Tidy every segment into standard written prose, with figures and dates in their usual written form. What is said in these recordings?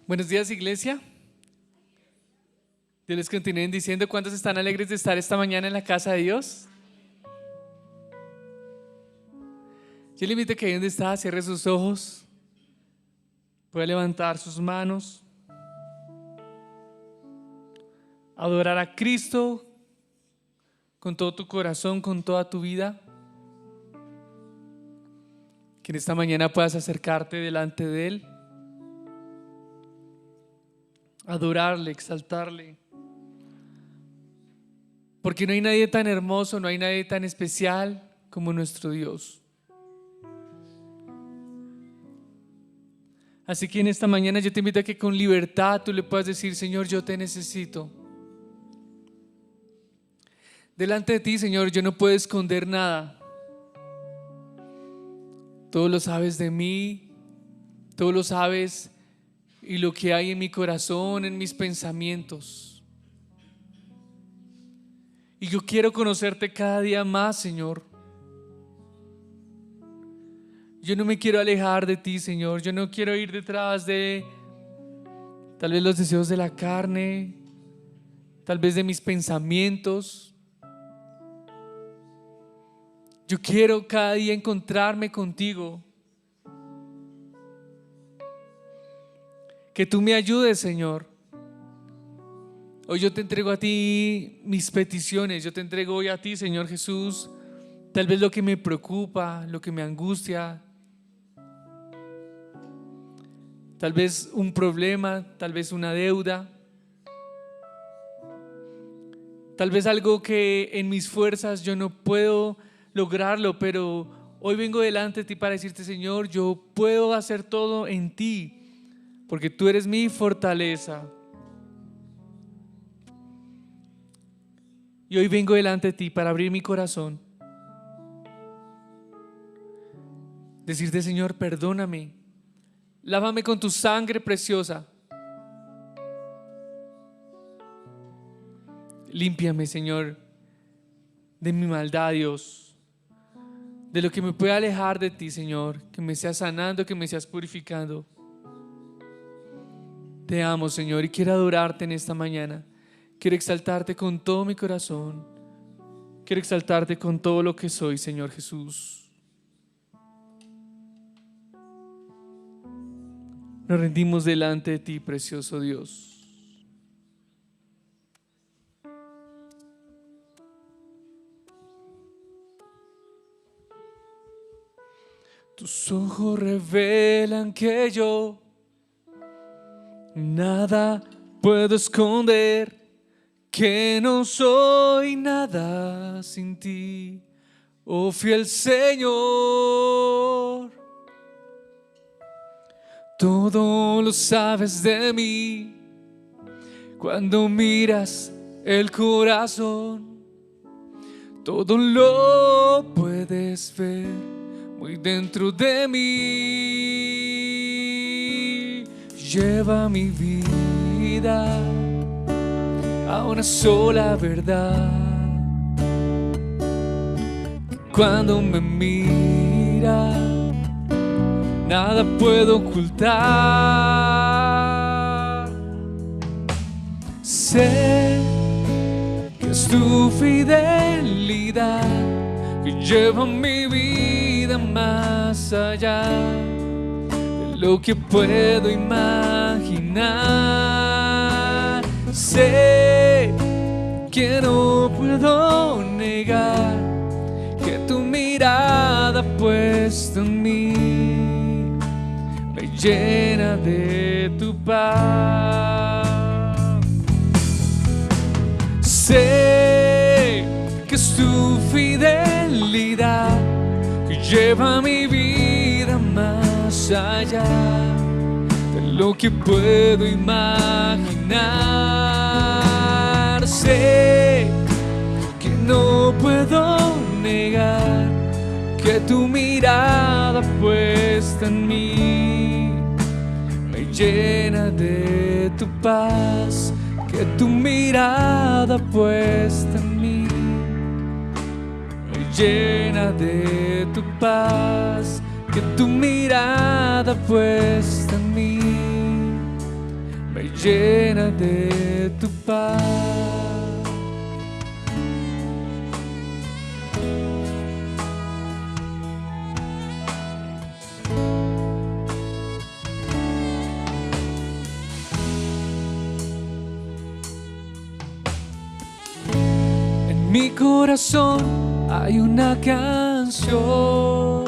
Buenos días, iglesia. Dios les continúe diciendo cuántos están alegres de estar esta mañana en la casa de Dios. Yo le invito a que ahí donde está cierre sus ojos, pueda levantar sus manos, adorar a Cristo con todo tu corazón, con toda tu vida. Que en esta mañana puedas acercarte delante de Él, adorarle, exaltarle, porque no hay nadie tan hermoso, no hay nadie tan especial como nuestro Dios. Así que en esta mañana yo te invito a que con libertad tú le puedas decir: Señor, yo te necesito. Delante de ti, Señor, yo no puedo esconder nada. Todo lo sabes de mí, todo lo sabes, y lo que hay en mi corazón, en mis pensamientos. Y yo quiero conocerte cada día más, Señor. Yo no me quiero alejar de ti, Señor. Yo no quiero ir detrás de tal vez los deseos de la carne, tal vez de mis pensamientos. Yo quiero cada día encontrarme contigo. Que tú me ayudes, Señor. Hoy yo te entrego a ti mis peticiones. Yo te entrego hoy a ti, Señor Jesús, tal vez lo que me preocupa, lo que me angustia. Tal vez un problema, tal vez una deuda. Tal vez algo que en mis fuerzas yo no puedo lograrlo, pero hoy vengo delante de ti para decirte: Señor, yo puedo hacer todo en ti, porque tú eres mi fortaleza. Y hoy vengo delante de ti para abrir mi corazón, decirte: Señor, perdóname, lávame con tu sangre preciosa, límpiame, Señor, de mi maldad, Dios, de lo que me pueda alejar de ti, Señor, que me seas sanando, que me seas purificando. Te amo, Señor, y quiero adorarte en esta mañana. Quiero exaltarte con todo mi corazón. Quiero exaltarte con todo lo que soy, Señor Jesús. Nos rendimos delante de ti, precioso Dios. Tus ojos revelan que yo nada puedo esconder, que no soy nada sin ti, oh fiel Señor. Todo lo sabes de mí, cuando miras el corazón, todo lo puedes ver muy dentro de mí. Lleva mi vida a una sola verdad. Cuando me mira, nada puedo ocultar. Sé que es tu fidelidad que lleva mi vida más allá de lo que puedo imaginar. Sé que no puedo negar que tu mirada puesta en mí me llena de tu paz. Sé que es tu fidelidad que lleva mi vida más allá de lo que puedo imaginar. Sé que no puedo negar que tu mirada puesta en mí me llena de tu paz. Que tu mirada puesta en mí me llena de tu paz. Que tu mirada puesta en mí llena de tu paz. En mi corazón hay una canción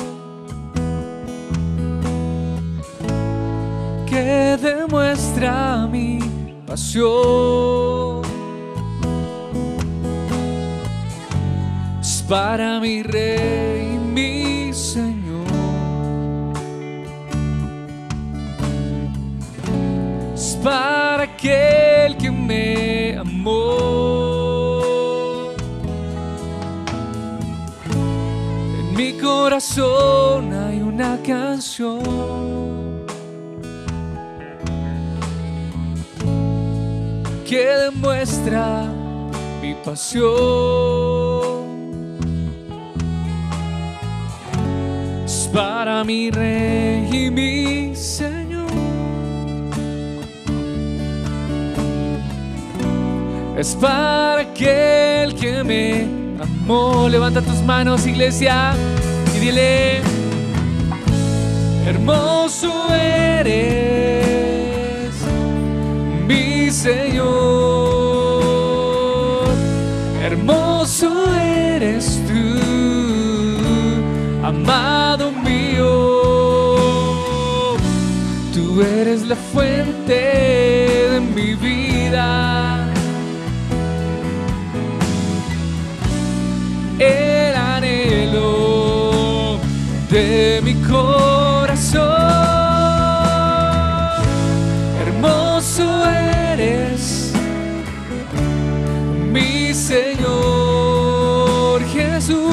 que demuestra mi pasión. Es para mi Rey y mi Señor. Es para aquel que me amó. En mi corazón hay una canción que demuestra mi pasión. Es para mi Rey y mi Señor. Es para aquel que me amó. Levanta tus manos, iglesia, y dile: hermoso eres, mi Señor. Hermoso eres tú, amado mío. Tú eres la fuente de mi vida, el anhelo de mi corazón. Hermoso eres, mi Señor Jesús.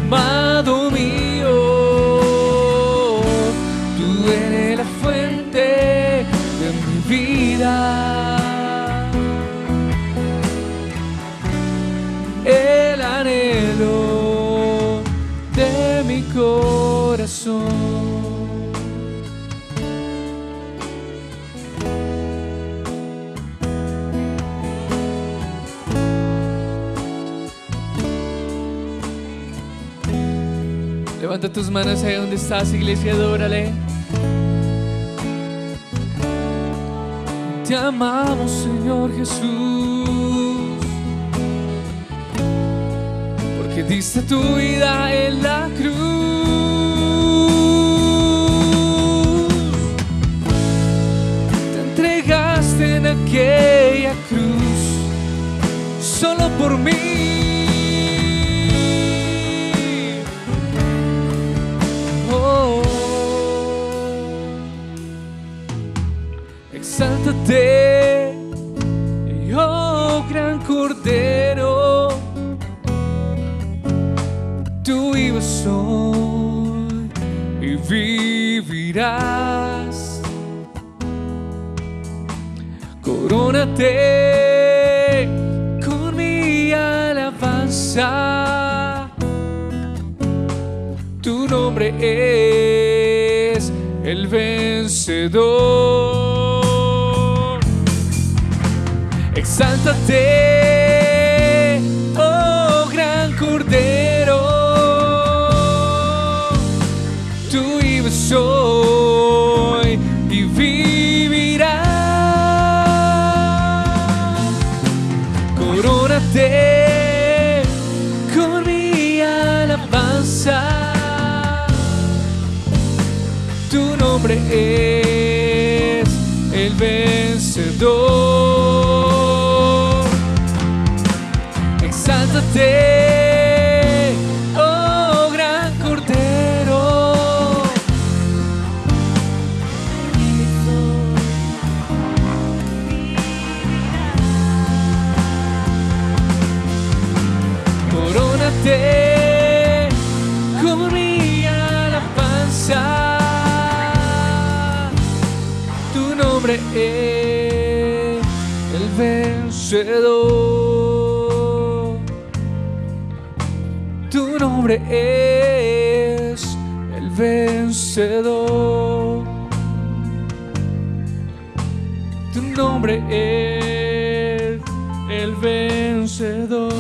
Amado mío, tú eres la fuente de mi vida, el anhelo de mi corazón. Levanta tus manos ahí donde estás, iglesia, adórale. Te amamos, Señor Jesús, porque diste tu vida en la cruz. Te entregaste en aquella cruz solo por mí. Exáltate, oh gran Cordero, tú vives hoy y vivirás. Corónate con mi alabanza, tu nombre es el vencedor. Exáltate, oh gran Cordero, tú vives hoy y vivirás. Corónate con mi alabanza, tu nombre es el vencedor. Exáltate, oh gran Cordero, corónate con mi alabanza, tu nombre es el vencedor. Tu nombre es el vencedor. Tu nombre es el vencedor.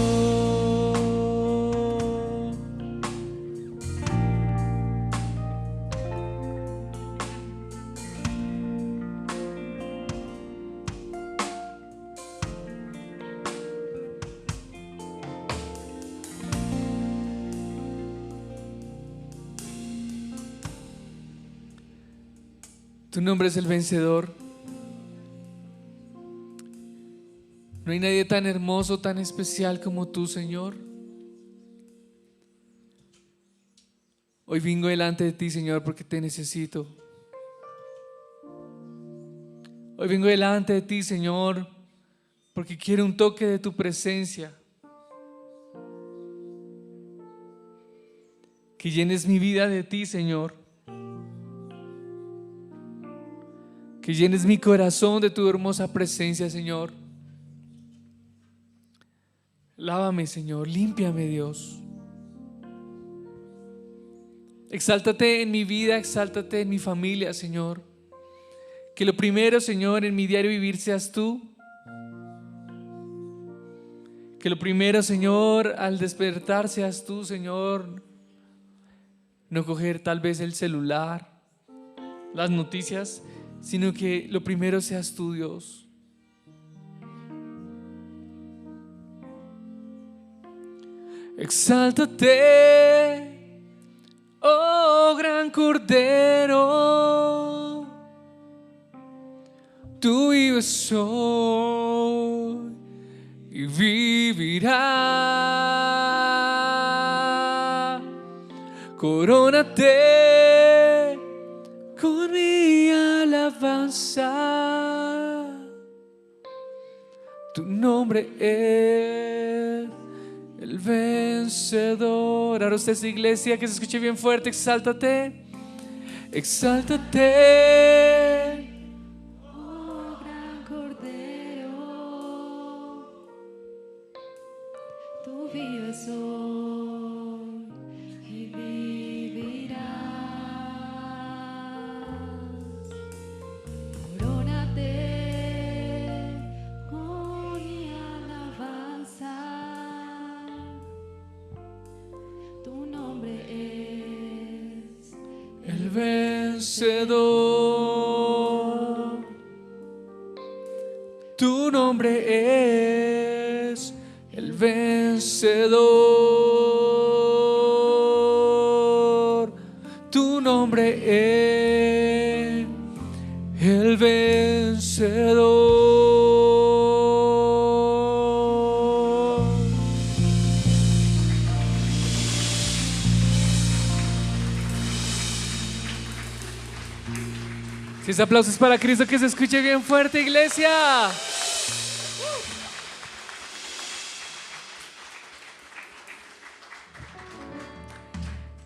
Tu nombre es el vencedor. No hay nadie tan hermoso, tan especial como tú, Señor. Hoy vengo delante de ti, Señor, porque te necesito. Hoy vengo delante de ti, Señor, porque quiero un toque de tu presencia. Que llenes mi vida de ti, Señor. Que llenes mi corazón de tu hermosa presencia, Señor. Lávame, Señor, límpiame, Dios. Exáltate en mi vida, exáltate en mi familia, Señor. Que lo primero, Señor, en mi diario vivir seas tú. Que lo primero, Señor, al despertar seas tú, Señor. No coger tal vez el celular, las noticias, sino que lo primero seas tú, Dios. Exáltate, oh gran Cordero, tú vives hoy y vivirás. Corónate con mi alabanza. Tu nombre es el vencedor. Ahora usted, iglesia, que se escuche bien fuerte. Exáltate, exáltate, oh gran Cordero, tú vives hoy y vivirás. Corónate con mi alabanza. Tu nombre es el vencedor. Tu nombre es el vencedor. Tu nombre es el vencedor. Si ese aplauso es para Cristo, que se escuche bien fuerte, iglesia.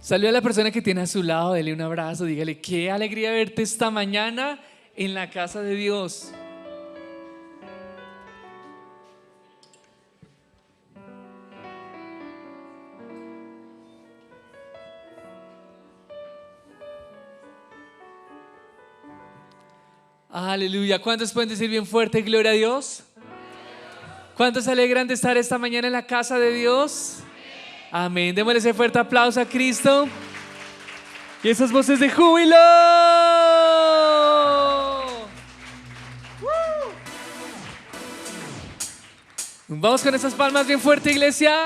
Salude a la persona que tiene a su lado, dele un abrazo, dígale: qué alegría verte esta mañana en la casa de Dios. Aleluya. ¿Cuántos pueden decir bien fuerte gloria a Dios? ¿Cuántos se alegran de estar esta mañana en la casa de Dios? Amén. Démosle ese fuerte aplauso a Cristo. Y esas voces de júbilo. Vamos con esas palmas bien fuerte, iglesia.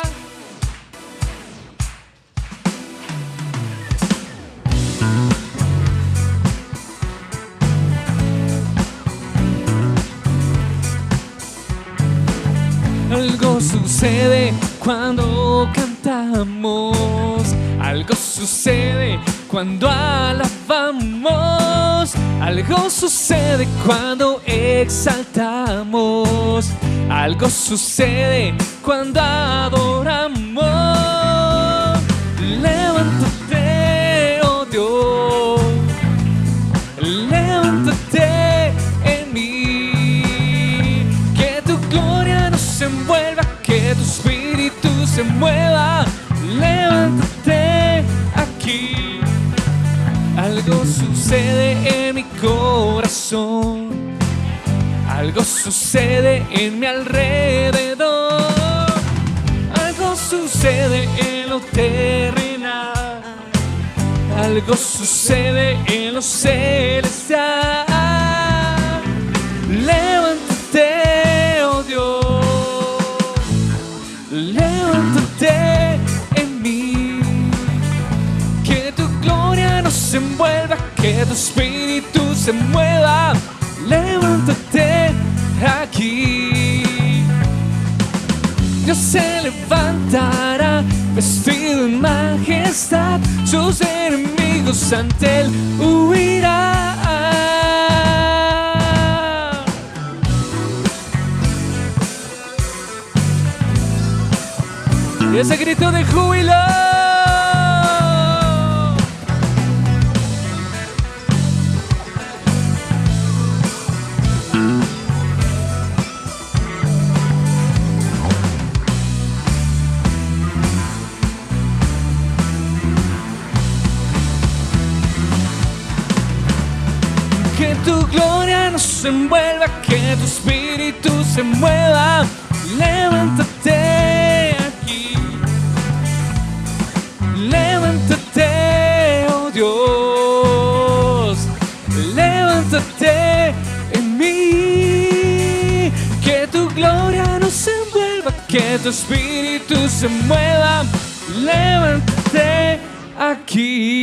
Algo sucede cuando cantamos, algo sucede cuando alabamos, algo sucede cuando exaltamos, algo sucede cuando adoramos. Levántate, oh Dios, levántate en mí, que tu gloria nos envuelva, que tu espíritu se mueva. Levántate aquí, Algo sucede en mi corazón, algo sucede en mi alrededor, algo sucede en lo terrenal, algo sucede en lo celestial. Levántate, oh Dios, levántate en mí, que tu gloria nos envuelva, que tu espíritu se mueva. Levántate aquí. Dios se levantará vestido en majestad, sus enemigos ante él huirán. Y ese grito de júbilo. Que tu gloria nos envuelva, que tu espíritu se mueva. Levántate aquí, levántate, oh Dios, levántate en mí, que tu gloria nos envuelva, que tu espíritu se mueva. Levántate aquí.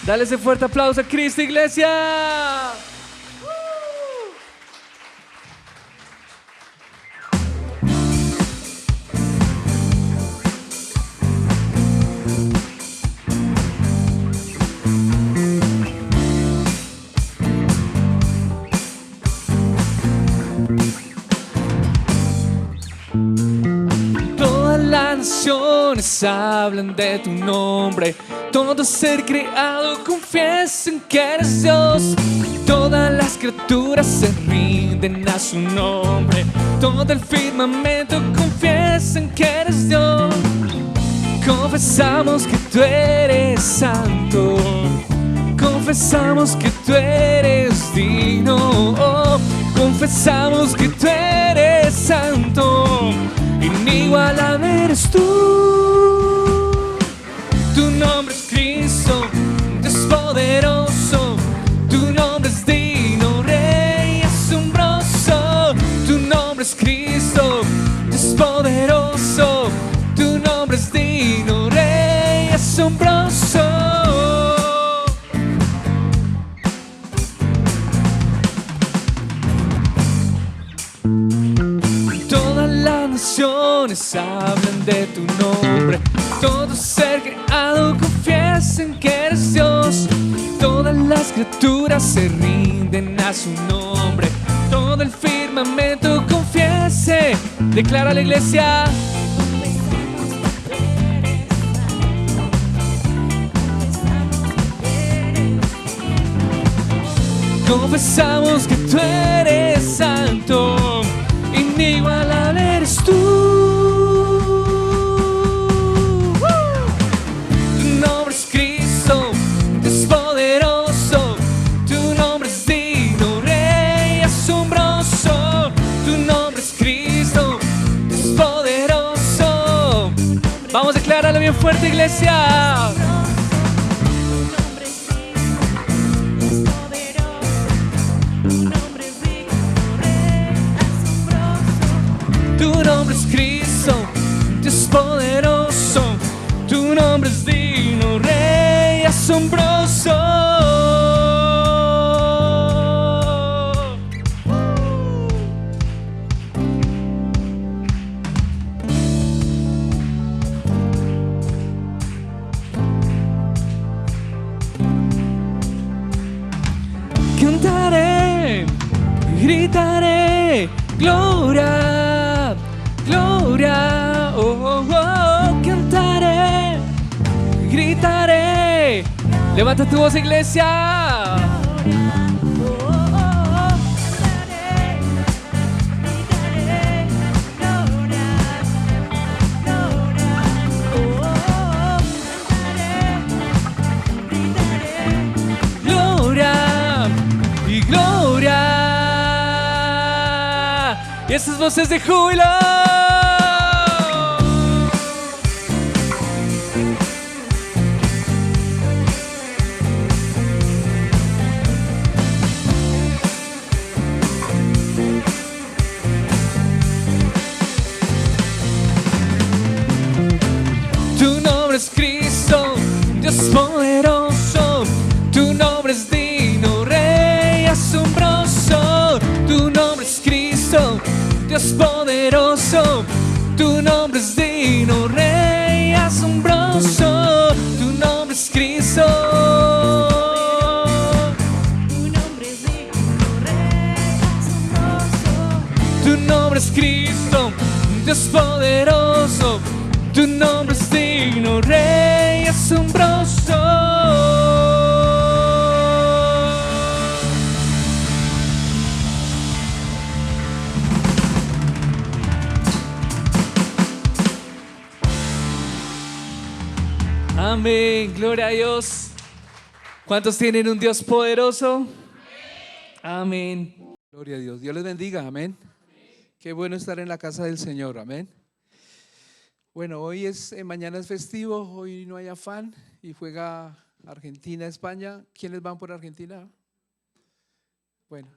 Dale ese fuerte aplauso a Cristo, iglesia. Todas las naciones hablan de tu nombre, todo ser creado confiesan que eres Dios. Todas las criaturas se rinden a su nombre, todo el firmamento confiesan que eres Dios. Confesamos que tú eres santo, confesamos que tú eres digno, oh, confesamos que tú eres santo, inigualable eres tú. Tu nombre es Cristo, es poderoso, tu nombre es digno, Rey asombroso. Tu nombre es Cristo, es poderoso, tu nombre es digno, Rey asombroso. Todas las naciones hablan de tu nombre, todo ser creado confiesan que eres Dios. Todas las criaturas se rinden a su nombre, todo el firmamento confiese. Declara a la iglesia. Confesamos que tú eres santo, inigualable eres tú. Tu nombre es Cristo, es poderoso, tu nombre es digno, Rey asombroso. Tu nombre es Cristo, es poderoso. Vamos a declararlo bien fuerte, iglesia. Tu nombre es Cristo, Dios poderoso, tu nombre es digno, Rey asombroso. Cantaré, gritaré, gloria, gloria, oh, oh, oh. Cantaré, gritaré. Levanta tu voz, iglesia. Y esas voces de júbilo. Tu nombre es Cristo, Dios poderoso. Tu nombre es digno, Rey asombroso. Tu nombre es Cristo, Dios poderoso. Tu nombre es digno, Rey asombroso. Tu nombre es Cristo. Tu nombre es digno, Rey asombroso. Tu nombre es Cristo, Dios poderoso. Tu nombre es digno, Rey asombroso. Amén, gloria a Dios. ¿Cuántos tienen un Dios poderoso? Amén. Gloria a Dios. Dios les bendiga. Amén. Qué bueno estar en la casa del Señor. Amén. Bueno, hoy mañana es festivo, hoy no hay afán y juega Argentina, España. ¿Quiénes van por Argentina? Bueno.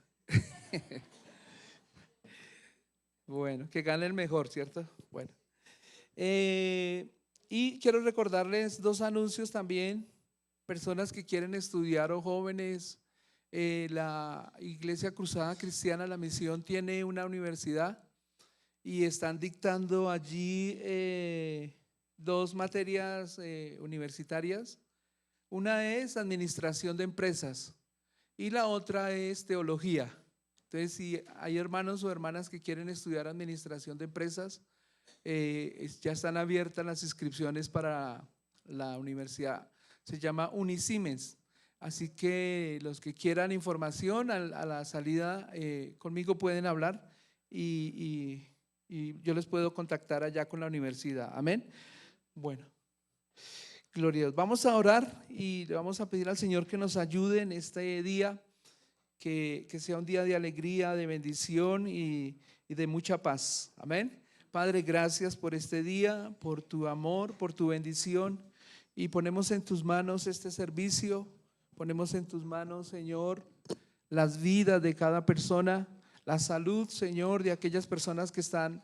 Bueno, que gane el mejor, ¿cierto? Bueno. Y quiero recordarles dos anuncios también. Personas que quieren estudiar o jóvenes. La Iglesia Cruzada Cristiana, la Misión, tiene una universidad y están dictando allí dos materias universitarias. Una es administración de empresas y la otra es teología. Entonces, si hay hermanos o hermanas que quieren estudiar administración de empresas, ya están abiertas las inscripciones para la universidad. Se llama Unisiemens. Así que los que quieran información a la salida conmigo pueden hablar y yo les puedo contactar allá con la universidad. Amén. Bueno, gloria a Dios. Vamos a orar y le vamos a pedir al Señor que nos ayude en este día, que sea un día de alegría, de bendición y de mucha paz. Amén. Padre, gracias por este día, por tu amor, por tu bendición, y ponemos en tus manos este servicio. Ponemos en tus manos, Señor, las vidas de cada persona, la salud, Señor, de aquellas personas que están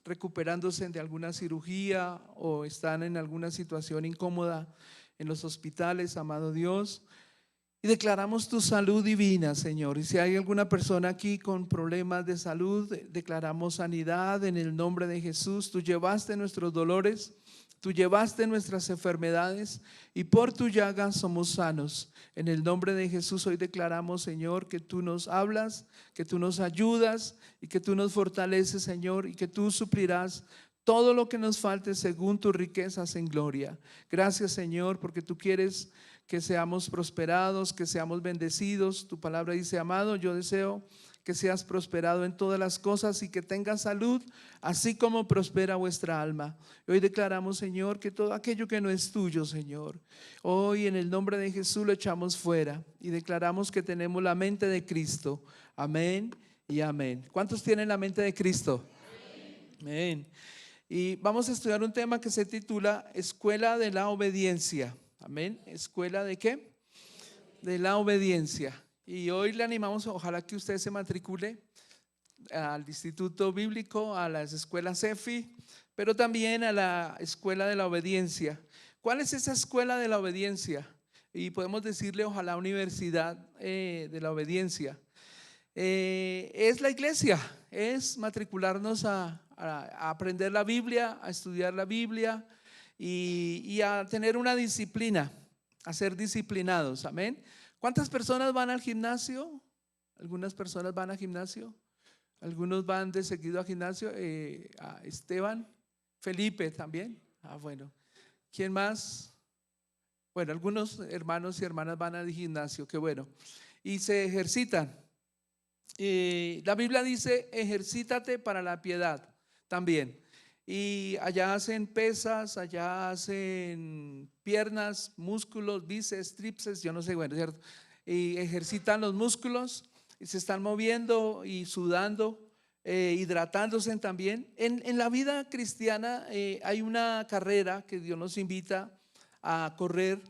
recuperándose de alguna cirugía o están en alguna situación incómoda en los hospitales, amado Dios. Y declaramos tu salud divina, Señor. Y si hay alguna persona aquí con problemas de salud, declaramos sanidad en el nombre de Jesús. Tú llevaste nuestros dolores, tú llevaste nuestras enfermedades y por tu llaga somos sanos. En el nombre de Jesús hoy declaramos, Señor, que tú nos hablas, que tú nos ayudas y que tú nos fortaleces, Señor, y que tú suplirás todo lo que nos falte según tus riquezas en gloria. Gracias, Señor, porque tú quieres que seamos prosperados, que seamos bendecidos. Tu palabra dice: amado, yo deseo que seas prosperado en todas las cosas y que tengas salud, así como prospera vuestra alma. Hoy declaramos, Señor, que todo aquello que no es tuyo, Señor, hoy en el nombre de Jesús lo echamos fuera y declaramos que tenemos la mente de Cristo. Amén y amén. ¿Cuántos tienen la mente de Cristo? Amén. Y vamos a estudiar un tema que se titula Escuela de la Obediencia. Amén. ¿Escuela de qué? De la obediencia. Y hoy le animamos, ojalá que usted se matricule al Instituto Bíblico, a las escuelas CEFI, pero también a la Escuela de la Obediencia. ¿Cuál es esa Escuela de la Obediencia? Y podemos decirle, ojalá, Universidad de la Obediencia. Es la iglesia, es matricularnos a aprender la Biblia, a estudiar la Biblia y a tener una disciplina, a ser disciplinados. Amén. ¿Cuántas personas van al gimnasio? Algunas personas van al gimnasio, algunos van de seguido al gimnasio. A Esteban, Felipe también. Bueno, ¿quién más? Bueno, algunos hermanos y hermanas van al gimnasio, qué bueno, y se ejercitan. La Biblia dice: ejercítate para la piedad también. Y allá hacen pesas, allá hacen piernas, músculos, bíceps, tríceps, yo no sé, bueno, ¿cierto? Y ejercitan los músculos y se están moviendo y sudando hidratándose también. En la vida cristiana hay una carrera que Dios nos invita a correr,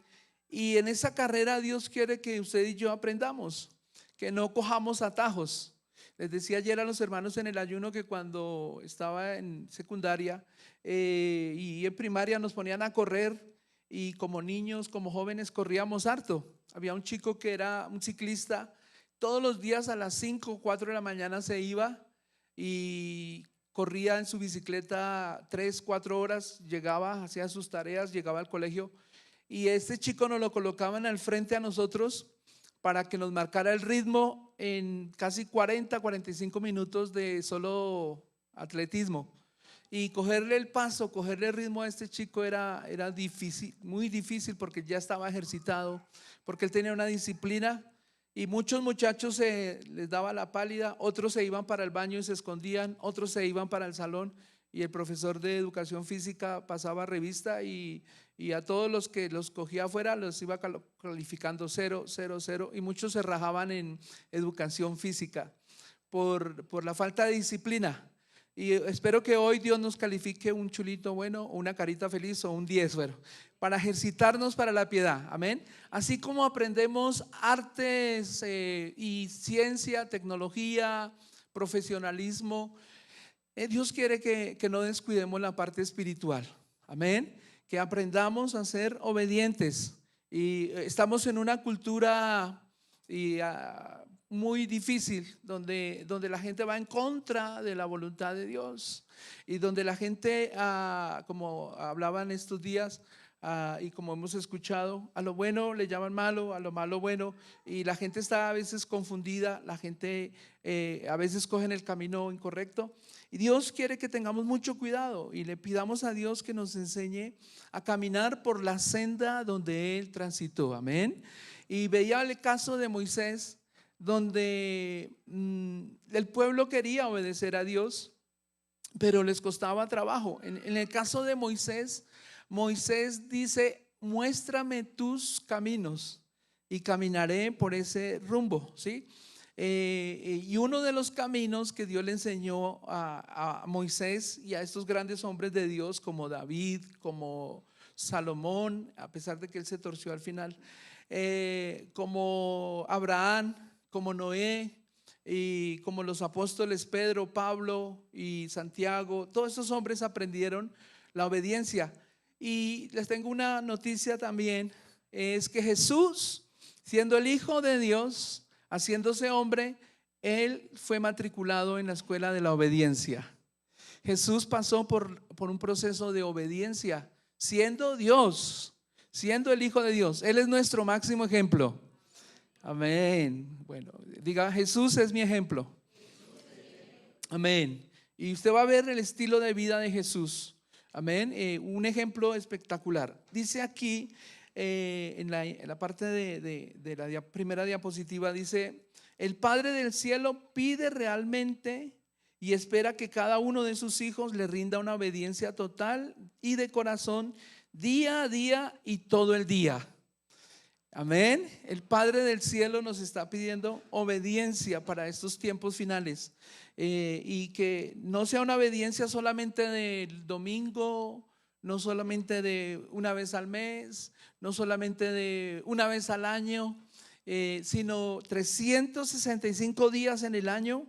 y en esa carrera Dios quiere que usted y yo aprendamos, que no cojamos atajos. Les decía ayer a los hermanos en el ayuno que cuando estaba en secundaria y en primaria nos ponían a correr, y como niños, como jóvenes corríamos harto. Había un chico que era un ciclista, todos los días a las 5 o 4 de la mañana se iba y corría en su bicicleta 3, 4 horas, llegaba, hacía sus tareas, llegaba al colegio, y este chico nos lo colocaban al frente a nosotros para que nos marcara el ritmo en casi 40, 45 minutos de solo atletismo. Y cogerle el paso, cogerle el ritmo a este chico era difícil, muy difícil, porque ya estaba ejercitado, porque él tenía una disciplina. Y muchos muchachos les daba la pálida, otros se iban para el baño y se escondían, otros se iban para el salón, y el profesor de educación física pasaba revista y a todos los que los cogía afuera los iba calificando 0, 0, 0, y muchos se rajaban en educación física por la falta de disciplina. Y espero que hoy Dios nos califique un chulito bueno, o una carita feliz, o un 10, bueno, para ejercitarnos para la piedad. Amén. Así como aprendemos artes y ciencia, tecnología, profesionalismo, Dios quiere que no descuidemos la parte espiritual. Amén. Que aprendamos a ser obedientes. Y estamos en una cultura muy difícil, donde la gente va en contra de la voluntad de Dios, y donde la gente, como hablaban estos días, y como hemos escuchado, a lo bueno le llaman malo, a lo malo bueno, y la gente está a veces confundida, la gente a veces cogen el camino incorrecto, y Dios quiere que tengamos mucho cuidado y le pidamos a Dios que nos enseñe a caminar por la senda donde Él transitó. Amén. Y veía el caso de Moisés, donde el pueblo quería obedecer a Dios, pero les costaba trabajo. En el caso de Moisés, Moisés dice: muéstrame tus caminos y caminaré por ese rumbo, ¿sí? Y uno de los caminos que Dios le enseñó a Moisés y a estos grandes hombres de Dios, como David, como Salomón, a pesar de que él se torció al final, como Abraham, como Noé, y como los apóstoles Pedro, Pablo y Santiago, todos esos hombres aprendieron la obediencia. Y les tengo una noticia también, es que Jesús, siendo el Hijo de Dios, haciéndose hombre, Él fue matriculado en la escuela de la obediencia. Jesús pasó por un proceso de obediencia, siendo Dios, siendo el Hijo de Dios. Él es nuestro máximo ejemplo. Amén. Bueno, diga: Jesús es mi ejemplo. Amén. Y usted va a ver el estilo de vida de Jesús. Amén. Un ejemplo espectacular. Dice aquí en la parte de la primera diapositiva, dice: el Padre del cielo pide realmente y espera que cada uno de sus hijos le rinda una obediencia total y de corazón, día a día y todo el día. Amén. El Padre del cielo nos está pidiendo obediencia para estos tiempos finales, y que no sea una obediencia solamente del domingo, no solamente de una vez al mes, no solamente de una vez al año, sino 365 días en el año,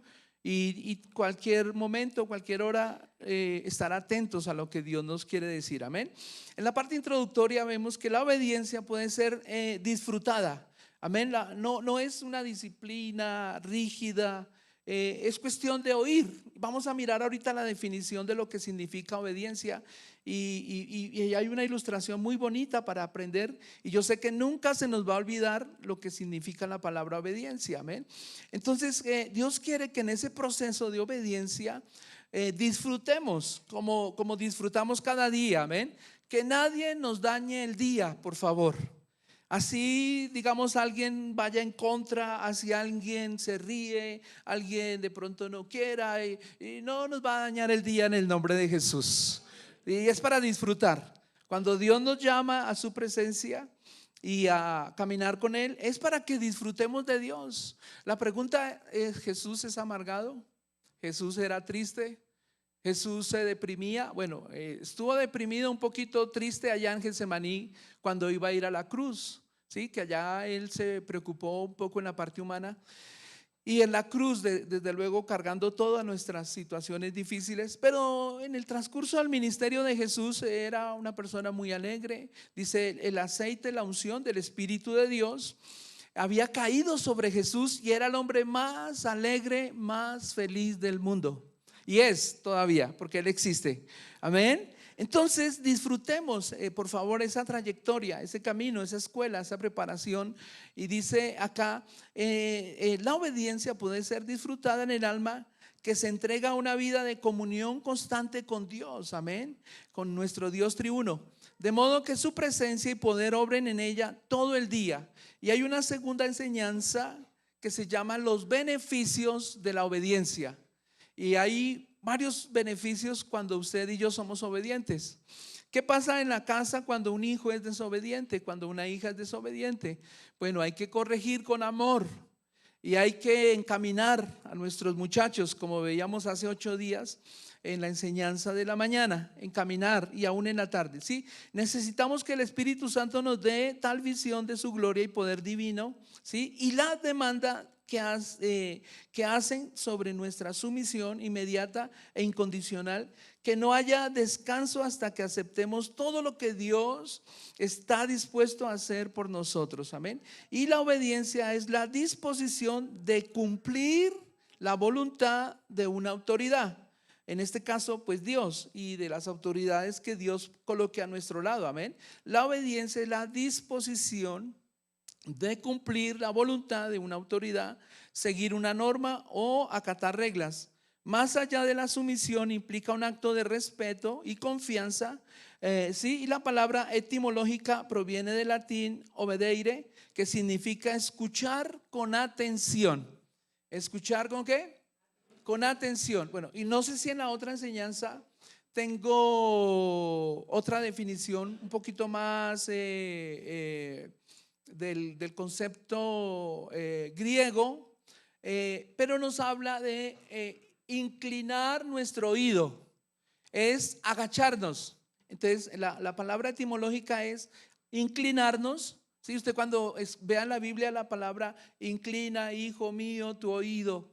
y cualquier momento, cualquier hora, estar atentos a lo que Dios nos quiere decir. Amén. En la parte introductoria vemos que la obediencia puede ser disfrutada. Amén. No es una disciplina rígida, es cuestión de oír. Vamos a mirar ahorita la definición de lo que significa obediencia, y hay una ilustración muy bonita para aprender, y yo sé que nunca se nos va a olvidar lo que significa la palabra obediencia. Amén. Entonces Dios quiere que en ese proceso de obediencia disfrutemos como disfrutamos cada día. Amén. Que nadie nos dañe el día, por favor. Así, digamos, alguien vaya en contra, así alguien se ríe, alguien de pronto no quiera, y no nos va a dañar el día en el nombre de Jesús. Y es para disfrutar. Cuando Dios nos llama a su presencia y a caminar con Él, es para que disfrutemos de Dios. La pregunta es: ¿Jesús es amargado? Jesús era triste, Jesús se deprimía. Bueno, estuvo deprimido, un poquito triste allá en Getsemaní cuando iba a ir a la cruz, ¿sí? Que allá él se preocupó un poco en la parte humana. Y en la cruz, desde luego, cargando todas nuestras situaciones difíciles, pero en el transcurso del ministerio de Jesús era una persona muy alegre. Dice, el aceite, la unción del Espíritu de Dios había caído sobre Jesús y era el hombre más alegre, más feliz del mundo. Y es todavía, porque Él existe. Amén. Entonces disfrutemos, por favor, esa trayectoria, ese camino, esa escuela, esa preparación. Y dice acá, la obediencia puede ser disfrutada en el alma que se entrega a una vida de comunión constante con Dios, amén, con nuestro Dios triuno, de modo que su presencia y poder obren en ella todo el día. Y hay una segunda enseñanza que se llama los beneficios de la obediencia. Y hay varios beneficios cuando usted y yo somos obedientes. ¿Qué pasa en la casa cuando un hijo es desobediente, cuando una hija es desobediente? Bueno, hay que corregir con amor y hay que encaminar a nuestros muchachos, como veíamos hace 8 días en la enseñanza de la mañana, encaminar, y aún en la tarde, ¿sí? Necesitamos que el Espíritu Santo nos dé tal visión de su gloria y poder divino, ¿sí? Y la demanda que hacen sobre nuestra sumisión inmediata e incondicional, que no haya descanso hasta que aceptemos todo lo que Dios está dispuesto a hacer por nosotros, amén. Y la obediencia es la disposición de cumplir la voluntad de una autoridad, en este caso pues Dios, y de las autoridades que Dios coloque a nuestro lado, amén. La obediencia es la disposición de cumplir la voluntad de una autoridad, seguir una norma o acatar reglas. Más allá de la sumisión implica un acto de respeto y confianza, sí, y la palabra etimológica proviene del latín obedeire, que significa escuchar con atención. ¿Escuchar con qué? Con atención. Bueno, y no sé si en la otra enseñanza tengo otra definición un poquito más del concepto griego, pero nos habla de inclinar nuestro oído, es agacharnos. Entonces la palabra etimológica es inclinarnos. ¿Sí? Usted cuando vea en la Biblia la palabra inclina, hijo mío, tu oído,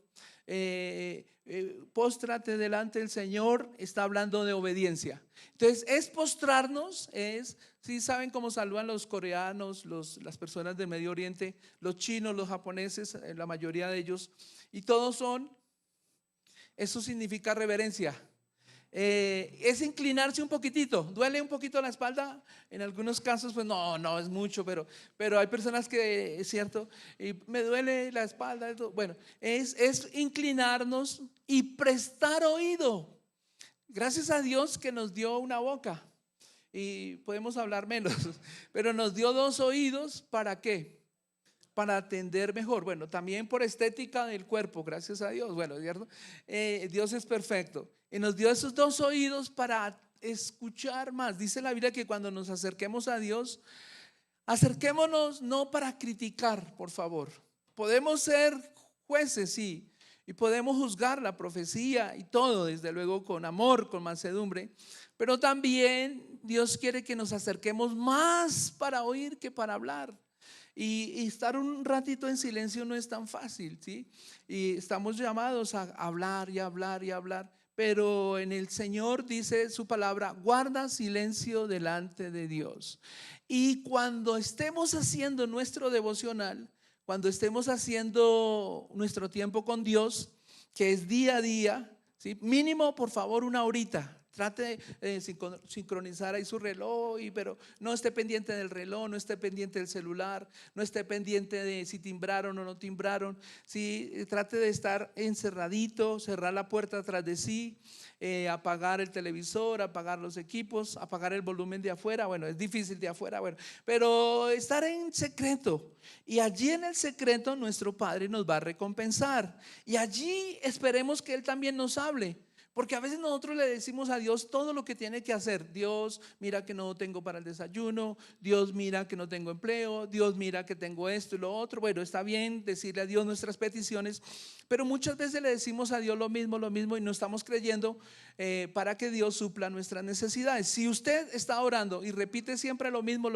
póstrate delante del Señor, está hablando de obediencia. Entonces es postrarnos, es, si saben cómo saludan los coreanos, las personas del Medio Oriente, los chinos, los japoneses, la mayoría de ellos, y todos son, eso significa reverencia. Es inclinarse un poquitito. ¿Duele un poquito la espalda? En algunos casos pues no es mucho, pero hay personas que es cierto, y me duele la espalda. Bueno, es inclinarnos y prestar oído. Gracias a Dios que nos dio una boca y podemos hablar menos, pero nos dio 2 oídos. ¿Para qué? Para atender mejor. Bueno, también por estética del cuerpo, gracias a Dios. Bueno, ¿cierto? Dios es perfecto y nos dio esos 2 oídos para escuchar más. Dice la Biblia que cuando nos acerquemos a Dios, acerquémonos no para criticar, por favor. Podemos ser jueces, sí, y podemos juzgar la profecía y todo, desde luego con amor, con mansedumbre, pero también Dios quiere que nos acerquemos más para oír que para hablar. Y estar un ratito en silencio no es tan fácil, ¿sí? Y estamos llamados a hablar y hablar y hablar, pero en el Señor dice su palabra, guarda silencio delante de Dios. Y cuando estemos haciendo nuestro devocional, cuando estemos haciendo nuestro tiempo con Dios, que es día a día, ¿sí? Mínimo, por favor, 1 horita. Trate de sincronizar ahí su reloj, pero no esté pendiente del reloj, no esté pendiente del celular, no esté pendiente de si timbraron o no timbraron. Sí, trate de estar encerradito, cerrar la puerta atrás de sí, apagar el televisor, apagar los equipos, apagar el volumen de afuera. Bueno, es difícil de afuera, bueno, pero estar en secreto. Y allí en el secreto nuestro Padre nos va a recompensar. Y allí esperemos que Él también nos hable. Porque a veces nosotros le decimos a Dios todo lo que tiene que hacer. Dios, mira que no tengo para el desayuno. Dios, mira que no tengo empleo. Dios, mira que tengo esto y lo otro. Bueno, está bien decirle a Dios nuestras peticiones, pero muchas veces le decimos a Dios lo mismo y no estamos creyendo para que Dios supla nuestras necesidades. Si usted está orando y repite siempre lo mismo,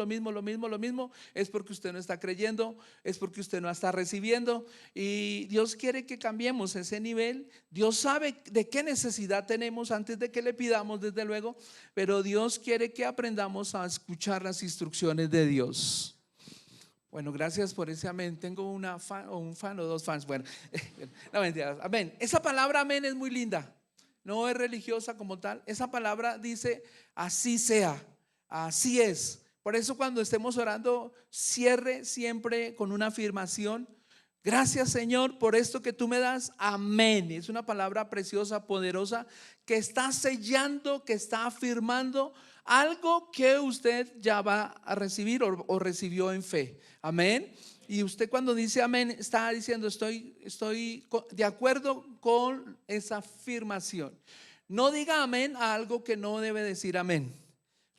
es porque usted no está creyendo, es porque usted no está recibiendo. Y Dios quiere que cambiemos ese nivel. Dios sabe de qué necesidad tenemos antes de que le pidamos, desde luego, pero Dios quiere que aprendamos a escuchar las instrucciones de Dios. Bueno, gracias por ese amén. Tengo un fan o dos fans. Bueno, no mentiras. Amén. Esa palabra amén es muy linda. No es religiosa como tal. Esa palabra dice así sea, así es. Por eso cuando estemos orando, cierre siempre con una afirmación. Gracias, Señor, por esto que tú me das. Amén. Es una palabra preciosa, poderosa, que está sellando, que está afirmando algo que usted ya va a recibir o recibió en fe. Amén. Y usted cuando dice amén está diciendo estoy de acuerdo con esa afirmación. No diga amén a algo que no debe decir amén.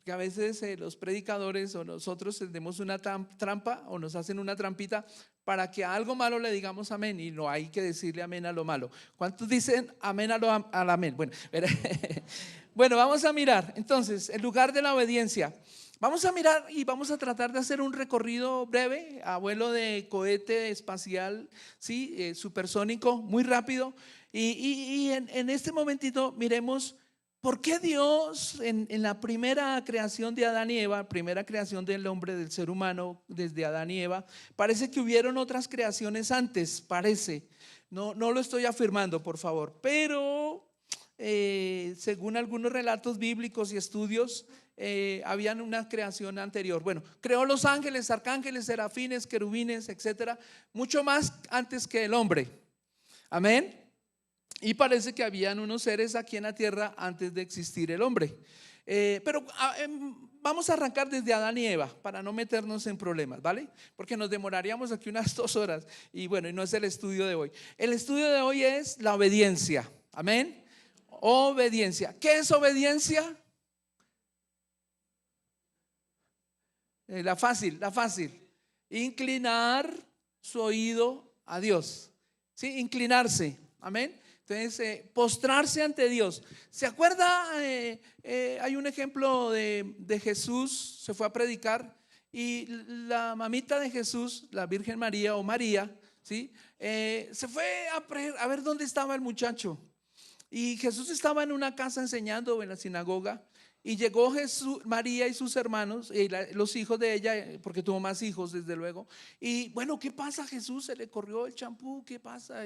Que a veces los predicadores o nosotros tenemos una trampa o nos hacen una trampita para que a algo malo le digamos amén, y no hay que decirle amén a lo malo. ¿Cuántos dicen amén al amén? Bueno, bueno, vamos a mirar entonces el lugar de la obediencia. Vamos a mirar y vamos a tratar de hacer un recorrido breve a vuelo de cohete espacial, ¿sí? Supersónico, muy rápido. Y en este momentito miremos por qué Dios en la primera creación de Adán y Eva, primera creación del hombre, del ser humano, desde Adán y Eva, parece que hubieron otras creaciones antes, parece. No lo estoy afirmando, por favor, pero según algunos relatos bíblicos y estudios, habían una creación anterior. Bueno, creó los ángeles, arcángeles, serafines, querubines, etcétera, mucho más antes que el hombre. Amén. Y parece que habían unos seres aquí en la tierra antes de existir el hombre. Pero vamos a arrancar desde Adán y Eva para no meternos en problemas, ¿vale? Porque nos demoraríamos aquí unas 2 horas. Y bueno, y no es el estudio de hoy. El estudio de hoy es la obediencia. Amén. Obediencia. ¿Qué es obediencia? La fácil. Inclinar su oído a Dios. ¿Sí? Inclinarse. Amén. Entonces, postrarse ante Dios. ¿Se acuerda? Hay un ejemplo de Jesús, se fue a predicar y la mamita de Jesús, la Virgen María o María, ¿sí? Se fue a ver dónde estaba el muchacho. Y Jesús estaba en una casa enseñando en la sinagoga. Y llegó María y sus hermanos, los hijos de ella, porque tuvo más hijos desde luego. Y bueno, ¿qué pasa, Jesús? Se le corrió el champú, ¿qué pasa?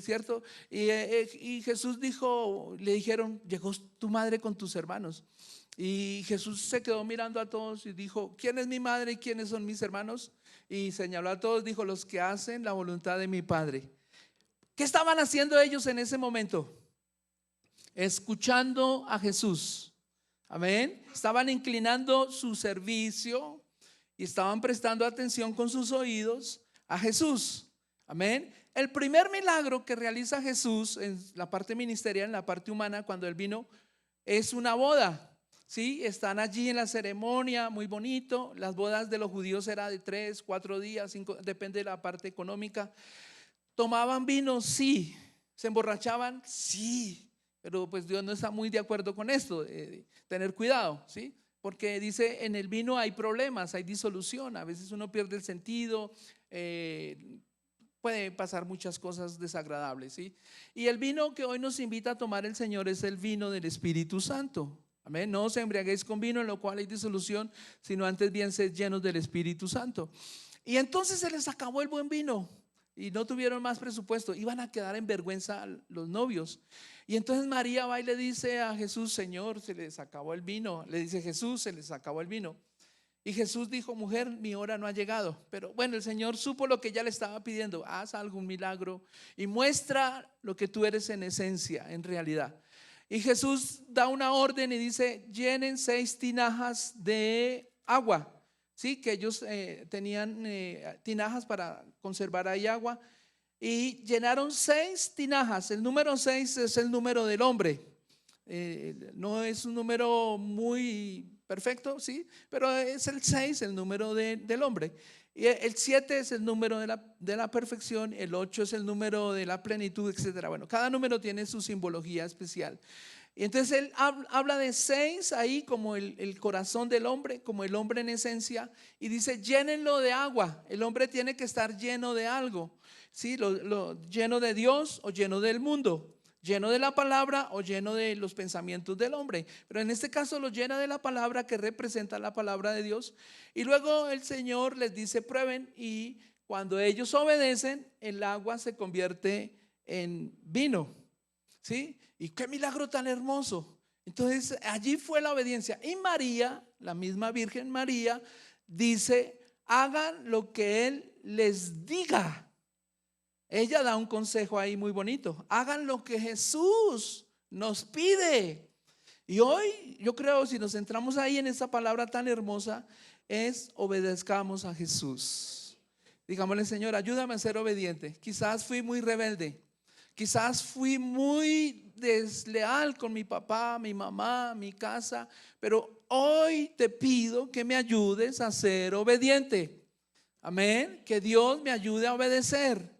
¿Cierto? Y Jesús le dijeron, llegó tu madre con tus hermanos. Y Jesús se quedó mirando a todos y dijo, ¿quién es mi madre y quiénes son mis hermanos? Y señaló a todos, dijo, los que hacen la voluntad de mi Padre. ¿Qué estaban haciendo ellos en ese momento? Escuchando a Jesús. Amén. Estaban inclinando su servicio y estaban prestando atención con sus oídos a Jesús. Amén. El primer milagro que realiza Jesús en la parte ministerial, en la parte humana, cuando Él vino, es una boda. ¿Sí? Están allí en la ceremonia, muy bonito. Las bodas de los judíos eran de 3, 4 días, 5, depende de la parte económica. ¿Tomaban vino? Sí. ¿Se emborrachaban? Sí. Pero pues Dios no está muy de acuerdo con esto, tener cuidado, ¿sí? Porque dice, en el vino hay problemas, hay disolución, a veces uno pierde el sentido, puede pasar muchas cosas desagradables, ¿sí? Y el vino que hoy nos invita a tomar el Señor es el vino del Espíritu Santo. Amén. No os embriaguéis con vino en lo cual hay disolución, sino antes bien sed llenos del Espíritu Santo. Y entonces se les acabó el buen vino y no tuvieron más presupuesto, iban a quedar en vergüenza los novios. Y entonces María va y le dice a Jesús, Señor, se les acabó el vino. Le dice Jesús, se les acabó el vino. Y Jesús dijo, mujer, mi hora no ha llegado. Pero bueno, el Señor supo lo que ella le estaba pidiendo. Haz algún milagro y muestra lo que tú eres en esencia, en realidad. Y Jesús da una orden y dice, llenen 6 tinajas de agua. Sí, que ellos tenían tinajas para conservar ahí agua. Y llenaron 6 tinajas. El número 6 es el número del hombre. No es un número muy perfecto, sí, pero es el 6 el número del hombre. Y el 7 es el número de la perfección, el 8 es el número de la plenitud, etcétera. Bueno, cada número tiene su simbología especial. Y entonces él habla de 6 ahí como el corazón del hombre, como el hombre en esencia, y dice: llénenlo de agua. El hombre tiene que estar lleno de algo, ¿sí? Lleno de Dios o lleno del mundo, lleno de la palabra o lleno de los pensamientos del hombre. Pero en este caso lo llena de la palabra, que representa la palabra de Dios. Y luego el Señor les dice: prueben, y cuando ellos obedecen, el agua se convierte en vino, ¿sí? Y qué milagro tan hermoso. Entonces allí fue la obediencia. Y María, la misma Virgen María, dice: hagan lo que Él les diga. Ella da un consejo ahí muy bonito: hagan lo que Jesús nos pide. Y hoy yo creo, si nos centramos ahí en esa palabra tan hermosa, es: obedezcamos a Jesús. Digámosle: Señor, ayúdame a ser obediente. Quizás fui muy rebelde, quizás fui muy desleal con mi papá, mi mamá, mi casa, pero hoy te pido que me ayudes a ser obediente. Amén. Que Dios me ayude a obedecer.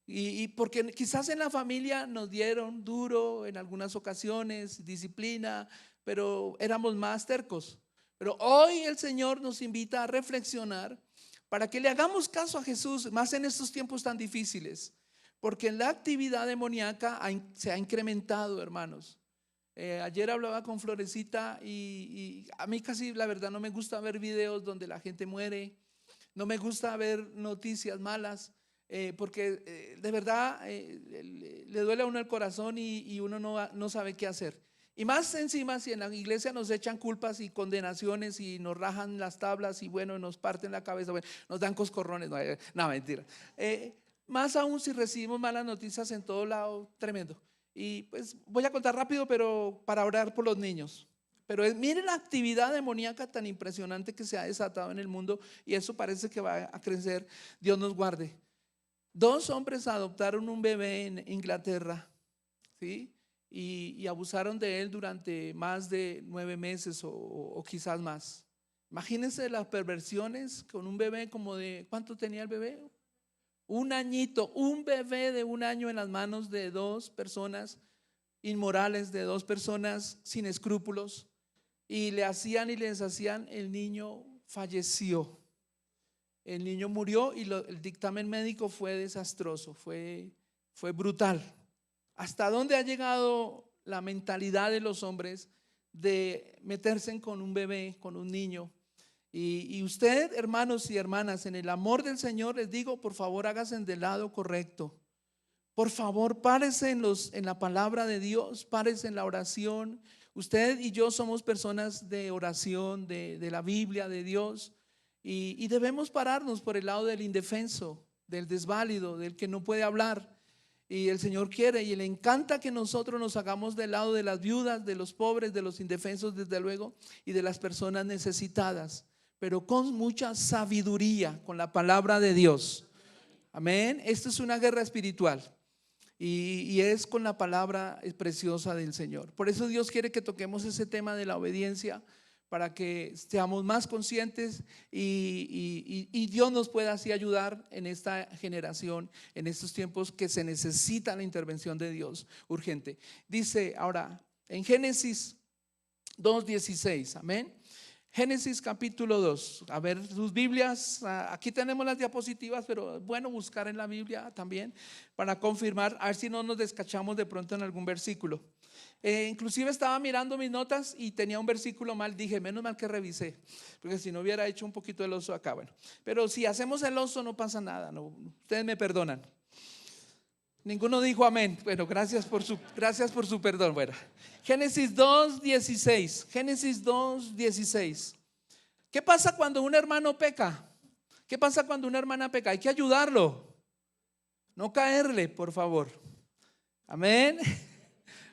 Y porque quizás en la familia nos dieron duro en algunas ocasiones, disciplina, pero éramos más tercos. Pero hoy el Señor nos invita a reflexionar para que le hagamos caso a Jesús, más en estos tiempos tan difíciles. Porque la actividad demoníaca se ha incrementado, hermanos. Ayer hablaba con Florecita y a mí casi, la verdad, no me gusta ver videos donde la gente muere. No me gusta ver noticias malas, porque de verdad le duele a uno el corazón y uno no sabe qué hacer. Y más encima, si en la iglesia nos echan culpas y condenaciones y nos rajan las tablas y bueno, nos parten la cabeza, bueno, nos dan coscorrones. No, mentira. Más aún si recibimos malas noticias en todo lado, tremendo. Y pues voy a contar rápido, pero para orar por los niños. Pero miren la actividad demoníaca tan impresionante que se ha desatado en el mundo, y eso parece que va a crecer. Dios nos guarde. 2 hombres adoptaron un bebé en Inglaterra, ¿sí? Y abusaron de él durante más de 9 meses o quizás más. Imagínense las perversiones con un bebé como de, ¿cuánto tenía el bebé? 1 añito, un bebé de 1 año en las manos de 2 personas inmorales, de 2 personas sin escrúpulos, y le hacían y le deshacían. El niño falleció, el niño murió, y el dictamen médico fue desastroso, fue brutal. ¿Hasta dónde ha llegado la mentalidad de los hombres de meterse con un bebé, con un niño? Y usted, hermanos y hermanas, en el amor del Señor les digo: por favor, háganse del lado correcto. Por favor, párese en la palabra de Dios, párese en la oración. Usted y yo somos personas de oración, de la Biblia, de Dios, y debemos pararnos por el lado del indefenso, del desválido, del que no puede hablar. Y el Señor quiere y le encanta que nosotros nos hagamos del lado de las viudas, de los pobres, de los indefensos, desde luego, y de las personas necesitadas, pero con mucha sabiduría, con la palabra de Dios. Amén. Esto es una guerra espiritual. Y es con la palabra preciosa del Señor. Por eso Dios quiere que toquemos ese tema de la obediencia, para que seamos más conscientes y Dios nos pueda así ayudar en esta generación, en estos tiempos que se necesita la intervención de Dios urgente. Dice ahora en Génesis 2:16, amén. Génesis capítulo 2. A ver sus Biblias. Aquí tenemos las diapositivas, pero es bueno buscar en la Biblia también para confirmar, a ver si no nos descachamos de pronto en algún versículo. Inclusive estaba mirando mis notas y tenía un versículo mal. Dije, menos mal que revisé, porque si no hubiera hecho un poquito el oso acá. Bueno, pero si hacemos el oso no pasa nada, no, ustedes me perdonan. Ninguno dijo amén. Bueno, gracias por su perdón. Bueno, Génesis 2:16. Génesis 2:16. ¿Qué pasa cuando un hermano peca? ¿Qué pasa cuando una hermana peca? Hay que ayudarlo, no caerle, por favor. Amén.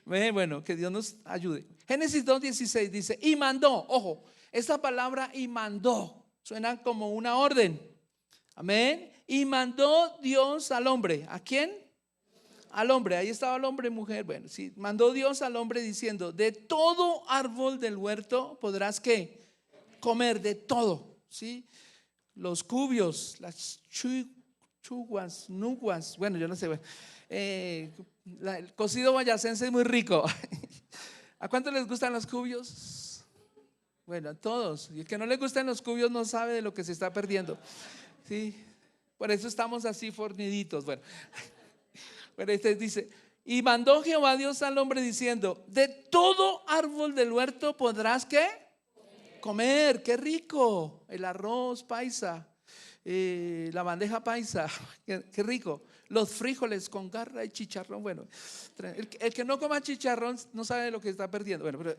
Bueno, que Dios nos ayude. Génesis 2:16 dice: y mandó. Ojo, esta palabra y mandó suena como una orden. Amén. Y mandó Dios al hombre. ¿A quién? al hombre, ahí estaba el hombre y mujer, bueno, sí, mandó Dios al hombre diciendo, de todo árbol del huerto podrás ¿qué? Comer de todo, ¿sí? Los cubios, las chuguas, nuguas, bueno, yo no sé, bueno, el cocido boyacense es muy rico. ¿A cuánto les gustan los cubios? Bueno, a todos. Y el que no le gustan los cubios no sabe de lo que se está perdiendo, ¿sí? Por eso estamos así forniditos. Bueno, este dice, y mandó Jehová Dios al hombre diciendo, de todo árbol del huerto podrás ¿qué? Comer. Qué rico, el arroz paisa, la bandeja paisa, qué rico, los frijoles con garra y chicharrón. Bueno, el que no coma chicharrón no sabe de lo que está perdiendo. Bueno, pero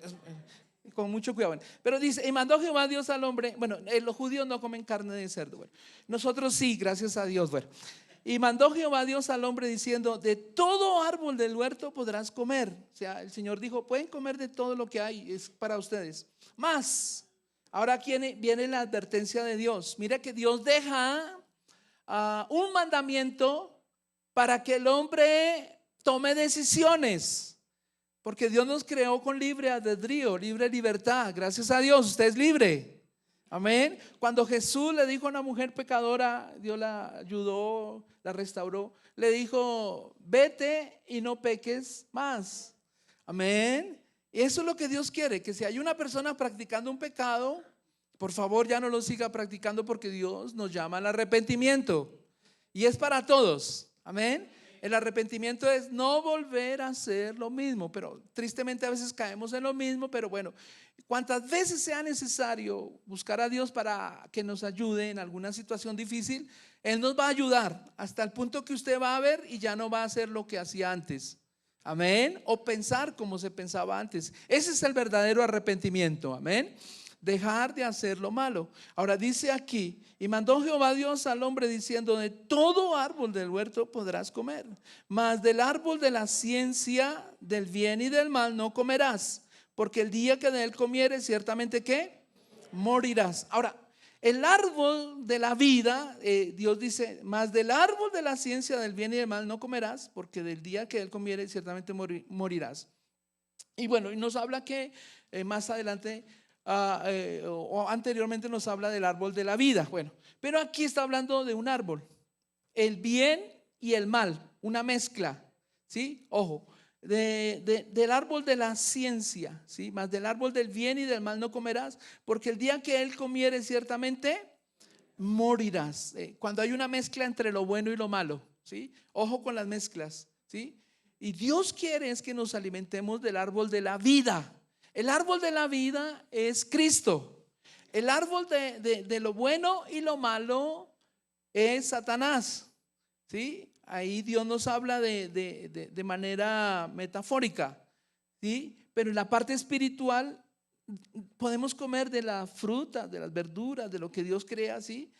con mucho cuidado. Bueno, pero dice, y mandó Jehová Dios al hombre. Bueno, los judíos no comen carne de cerdo. Bueno, nosotros sí, gracias a Dios. Bueno, y mandó Jehová Dios al hombre diciendo, de todo árbol del huerto podrás comer. O sea, el Señor dijo, pueden comer de todo lo que hay, es para ustedes. Más, ahora viene la advertencia de Dios. Mira que Dios deja un mandamiento para que el hombre tome decisiones. Porque Dios nos creó con libre albedrío, libre libertad. Gracias a Dios, usted es libre. Amén. Cuando Jesús le dijo a una mujer pecadora, Dios la ayudó, la restauró, le dijo, vete y no peques más. Amén. Y eso es lo que Dios quiere, que si hay una persona practicando un pecado, por favor ya no lo siga practicando, porque Dios nos llama al arrepentimiento. Y es para todos. Amén. El arrepentimiento es no volver a hacer lo mismo, pero tristemente a veces caemos en lo mismo. Pero bueno, cuantas veces sea necesario buscar a Dios para que nos ayude en alguna situación difícil, Él nos va a ayudar hasta el punto que usted va a ver y ya no va a hacer lo que hacía antes. Amén. O pensar como se pensaba antes. Ese es el verdadero arrepentimiento. Amén. Dejar de hacer lo malo. Ahora dice aquí, y mandó Jehová Dios al hombre diciendo, de todo árbol del huerto podrás comer, mas del árbol de la ciencia del bien y del mal no comerás, porque el día que de él comieres ciertamente ¿qué? Morirás. Ahora, el árbol de la vida, Dios dice, mas del árbol de la ciencia del bien y del mal no comerás, porque del día que de él comieres ciertamente morirás. Y bueno, y nos habla que más adelante o anteriormente nos habla del árbol de la vida. Bueno, pero aquí está hablando de un árbol, el bien y el mal, una mezcla, ¿sí? Ojo, del árbol de la ciencia, ¿sí? Más del árbol del bien y del mal no comerás, porque el día que él comieres ciertamente morirás. Cuando hay una mezcla entre lo bueno y lo malo, ¿sí? Ojo con las mezclas, ¿sí? Y Dios quiere es que nos alimentemos del árbol de la vida. El árbol de la vida es Cristo. El árbol de lo bueno y lo malo es Satanás, ¿sí? Ahí Dios nos habla de manera metafórica, ¿sí? Pero en la parte espiritual podemos comer de la fruta, de las verduras, de lo que Dios crea, ¿sí?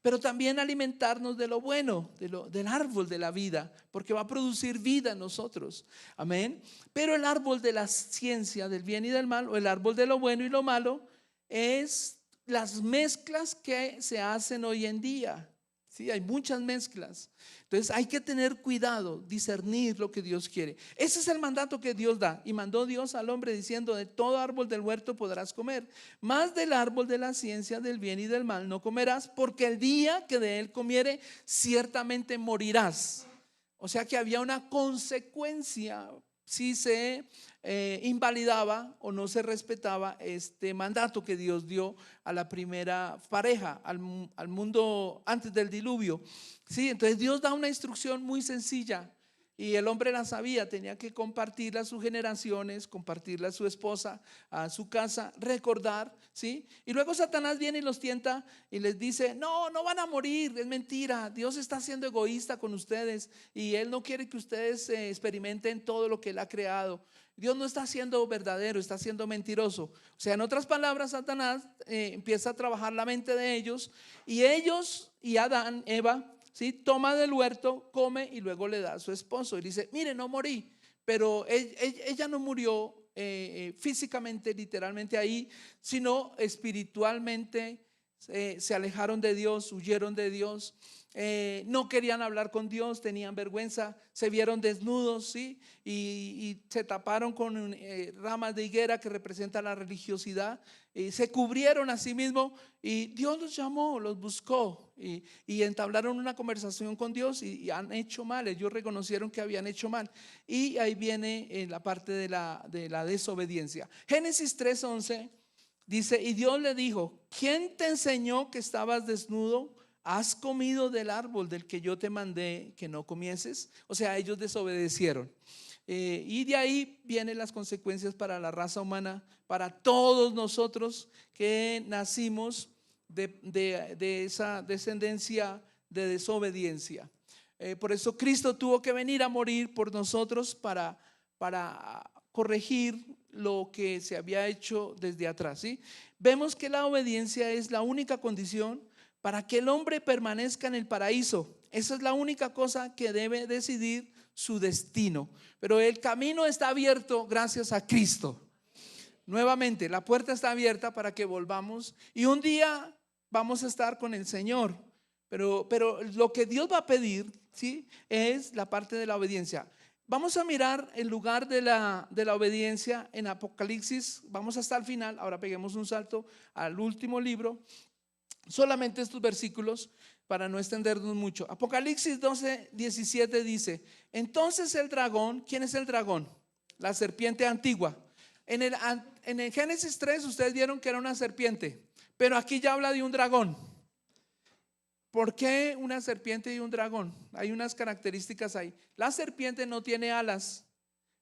Pero también alimentarnos de lo bueno, del árbol de la vida, porque va a producir vida en nosotros. Amén. Pero el árbol de la ciencia del bien y del mal, o el árbol de lo bueno y lo malo, es las mezclas que se hacen hoy en día. Sí, hay muchas mezclas. Entonces hay que tener cuidado, discernir lo que Dios quiere. Ese es el mandato que Dios da. Y mandó Dios al hombre diciendo, de todo árbol del huerto podrás comer, mas del árbol de la ciencia del bien y del mal no comerás, porque el día que de él comiere ciertamente morirás. O sea que había una consecuencia si se invalidaba o no se respetaba este mandato que Dios dio a la primera pareja, al mundo antes del diluvio. Sí, entonces Dios da una instrucción muy sencilla y el hombre la sabía, tenía que compartirla a sus generaciones, compartirla a su esposa, a su casa, recordar, ¿sí? Y luego Satanás viene y los tienta y les dice, no van a morir, es mentira, Dios está siendo egoísta con ustedes y Él no quiere que ustedes experimenten todo lo que Él ha creado. Dios no está siendo verdadero, está siendo mentiroso. O sea, en otras palabras, Satanás empieza a trabajar la mente de ellos y Adán, Eva, ¿sí? Toma del huerto, come y luego le da a su esposo y dice, mire, no morí, pero ella no murió físicamente, literalmente ahí, sino espiritualmente se alejaron de Dios, huyeron de Dios, no querían hablar con Dios, tenían vergüenza, se vieron desnudos, ¿sí? Y se taparon con ramas de higuera que representan la religiosidad, se cubrieron a sí mismos y Dios los llamó, los buscó y entablaron una conversación con Dios y han hecho mal. Ellos reconocieron que habían hecho mal y ahí viene la parte de la desobediencia. Génesis 3:11 dice: y Dios le dijo, ¿quién te enseñó que estabas desnudo? ¿Has comido del árbol del que yo te mandé que no comieses? O sea, ellos desobedecieron. Y de ahí vienen las consecuencias para la raza humana, para todos nosotros que nacimos de esa descendencia de desobediencia. Por eso Cristo tuvo que venir a morir por nosotros para corregir lo que se había hecho desde atrás, ¿sí? Vemos que la obediencia es la única condición para que el hombre permanezca en el paraíso. Esa es la única cosa que debe decidir su destino. Pero el camino está abierto gracias a Cristo. Nuevamente, la puerta está abierta para que volvamos y un día vamos a estar con el Señor. Pero lo que Dios va a pedir, ¿sí?, es la parte de la obediencia. Vamos a mirar el lugar de la obediencia en Apocalipsis. Vamos hasta el final. Ahora peguemos un salto al último libro. Solamente estos versículos para no extendernos mucho. Apocalipsis 12:17 dice: entonces el dragón, ¿quién es el dragón? La serpiente antigua. En el Génesis 3 ustedes vieron que era una serpiente, pero aquí ya habla de un dragón. ¿Por qué una serpiente y un dragón? Hay unas características ahí. La serpiente no tiene alas,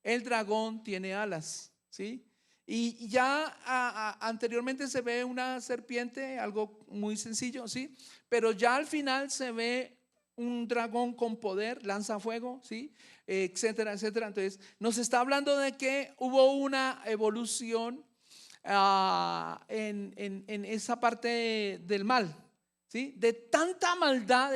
el dragón tiene alas, ¿sí? Y ya anteriormente se ve una serpiente, algo muy sencillo, ¿sí? Pero ya al final se ve un dragón con poder, lanza fuego, ¿sí? Etcétera, etcétera. Entonces nos está hablando de que hubo una evolución en esa parte del mal, ¿sí? De tanta maldad,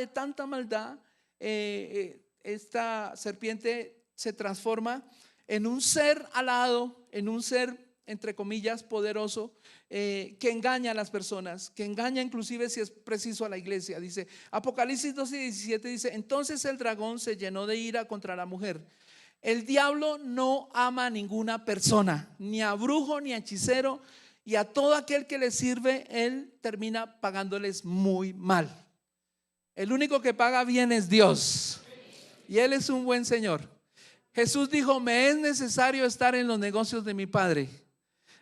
esta serpiente se transforma en un ser alado, en un ser entre comillas poderoso, que engaña a las personas, que engaña inclusive si es preciso a la iglesia. Dice Apocalipsis 12:17, dice: entonces el dragón se llenó de ira contra la mujer. El diablo no ama a ninguna persona, ni a brujo ni a hechicero, y a todo aquel que le sirve él termina pagándoles muy mal. El único que paga bien es Dios, y él es un buen Señor. Jesús dijo: me es necesario estar en los negocios de mi Padre.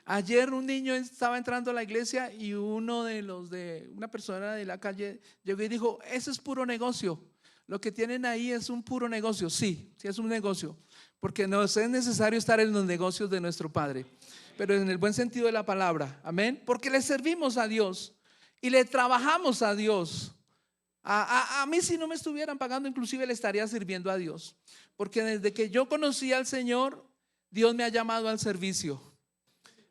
Ayer un niño estaba entrando a la iglesia y una persona de la calle llegó y dijo: eso es puro negocio, lo que tienen ahí es un puro negocio. Sí, sí es un negocio, porque nos es necesario estar en los negocios de nuestro Padre, pero en el buen sentido de la palabra, amén, porque le servimos a Dios y le trabajamos a Dios. A mí, si no me estuvieran pagando, inclusive le estaría sirviendo a Dios, porque desde que yo conocí al Señor, Dios me ha llamado al servicio,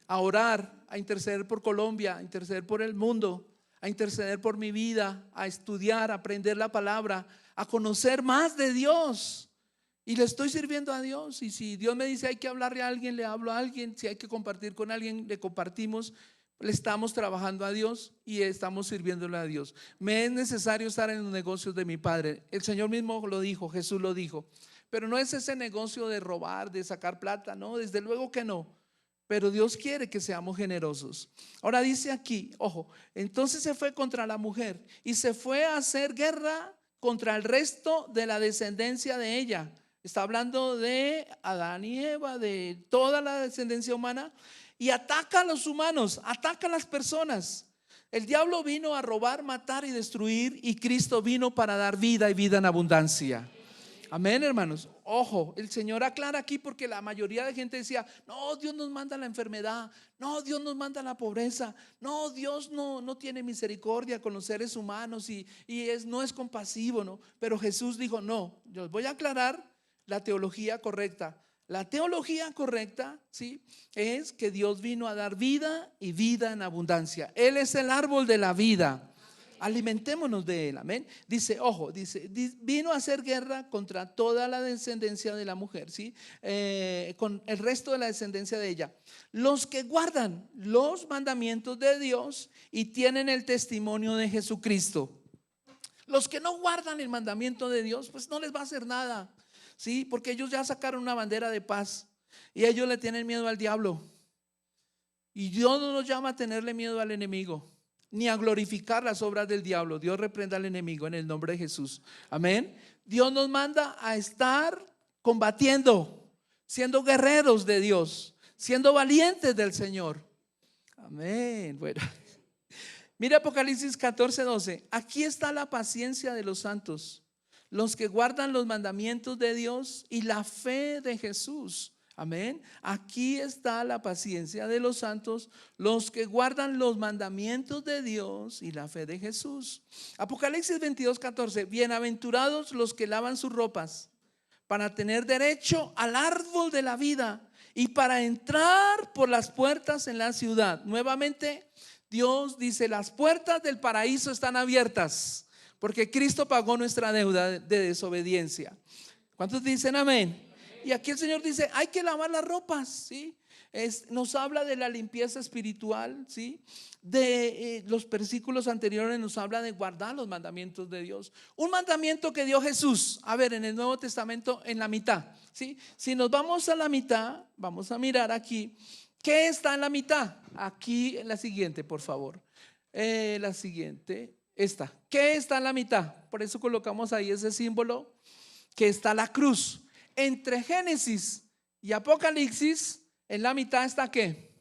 a orar, a interceder por Colombia, a interceder por el mundo, a interceder por mi vida, a estudiar, a aprender la palabra, a conocer más de Dios. Y le estoy sirviendo a Dios. Y si Dios me dice hay que hablarle a alguien, le hablo a alguien. Si hay que compartir con alguien, le compartimos. Le estamos trabajando a Dios y estamos sirviéndole a Dios. Me es necesario estar en los negocios de mi Padre. El Señor mismo lo dijo, Jesús lo dijo. Pero no es ese negocio de robar, de sacar plata, no, desde luego que no. Pero Dios quiere que seamos generosos. Ahora dice aquí, ojo, entonces se fue contra la mujer y se fue a hacer guerra contra el resto de la descendencia de ella. Está hablando de Adán y Eva, de toda la descendencia humana, y ataca a los humanos, ataca a las personas. El diablo vino a robar, matar y destruir, y Cristo vino para dar vida y vida en abundancia. Amén, hermanos. Ojo, el Señor aclara aquí, porque la mayoría de gente decía: no, Dios nos manda la enfermedad, no, Dios nos manda la pobreza, no, Dios no tiene misericordia con los seres humanos y no es compasivo, ¿no? Pero Jesús dijo: no, yo les voy a aclarar la teología correcta. La teología correcta, ¿sí?, es que Dios vino a dar vida y vida en abundancia. Él es el árbol de la vida. Alimentémonos de él, amén. Dice, ojo, dice, vino a hacer guerra contra toda la descendencia de la mujer, ¿sí? Con el resto de la descendencia de ella. Los que guardan los mandamientos de Dios y tienen el testimonio de Jesucristo. Los que no guardan el mandamiento de Dios, pues no les va a hacer nada, ¿sí? Porque ellos ya sacaron una bandera de paz y ellos le tienen miedo al diablo. Y Dios no nos llama a tenerle miedo al enemigo, ni a glorificar las obras del diablo. Dios reprenda al enemigo en el nombre de Jesús, amén. Dios nos manda a estar combatiendo, siendo guerreros de Dios, siendo valientes del Señor, amén. Bueno, mira Apocalipsis 14:12. Aquí está la paciencia de los santos, los que guardan los mandamientos de Dios y la fe de Jesús. Amén. Aquí está la paciencia de los santos, los que guardan los mandamientos de Dios y la fe de Jesús. Apocalipsis 22:14. Bienaventurados los que lavan sus ropas para tener derecho al árbol de la vida y para entrar por las puertas en la ciudad. Nuevamente Dios dice, las puertas del paraíso están abiertas porque Cristo pagó nuestra deuda de desobediencia. ¿Cuántos dicen amén? Y aquí el Señor dice, hay que lavar las ropas, ¿sí? Nos habla de la limpieza espiritual, ¿sí? De los versículos anteriores nos habla de guardar los mandamientos de Dios. Un mandamiento que dio Jesús, a ver, en el Nuevo Testamento, en la mitad, ¿sí? Si nos vamos a la mitad, vamos a mirar aquí, ¿qué está en la mitad? Aquí en la siguiente, por favor. La siguiente, esta. ¿Qué está en la mitad? Por eso colocamos ahí ese símbolo, que está la cruz. Entre Génesis y Apocalipsis, en la mitad está ¿qué?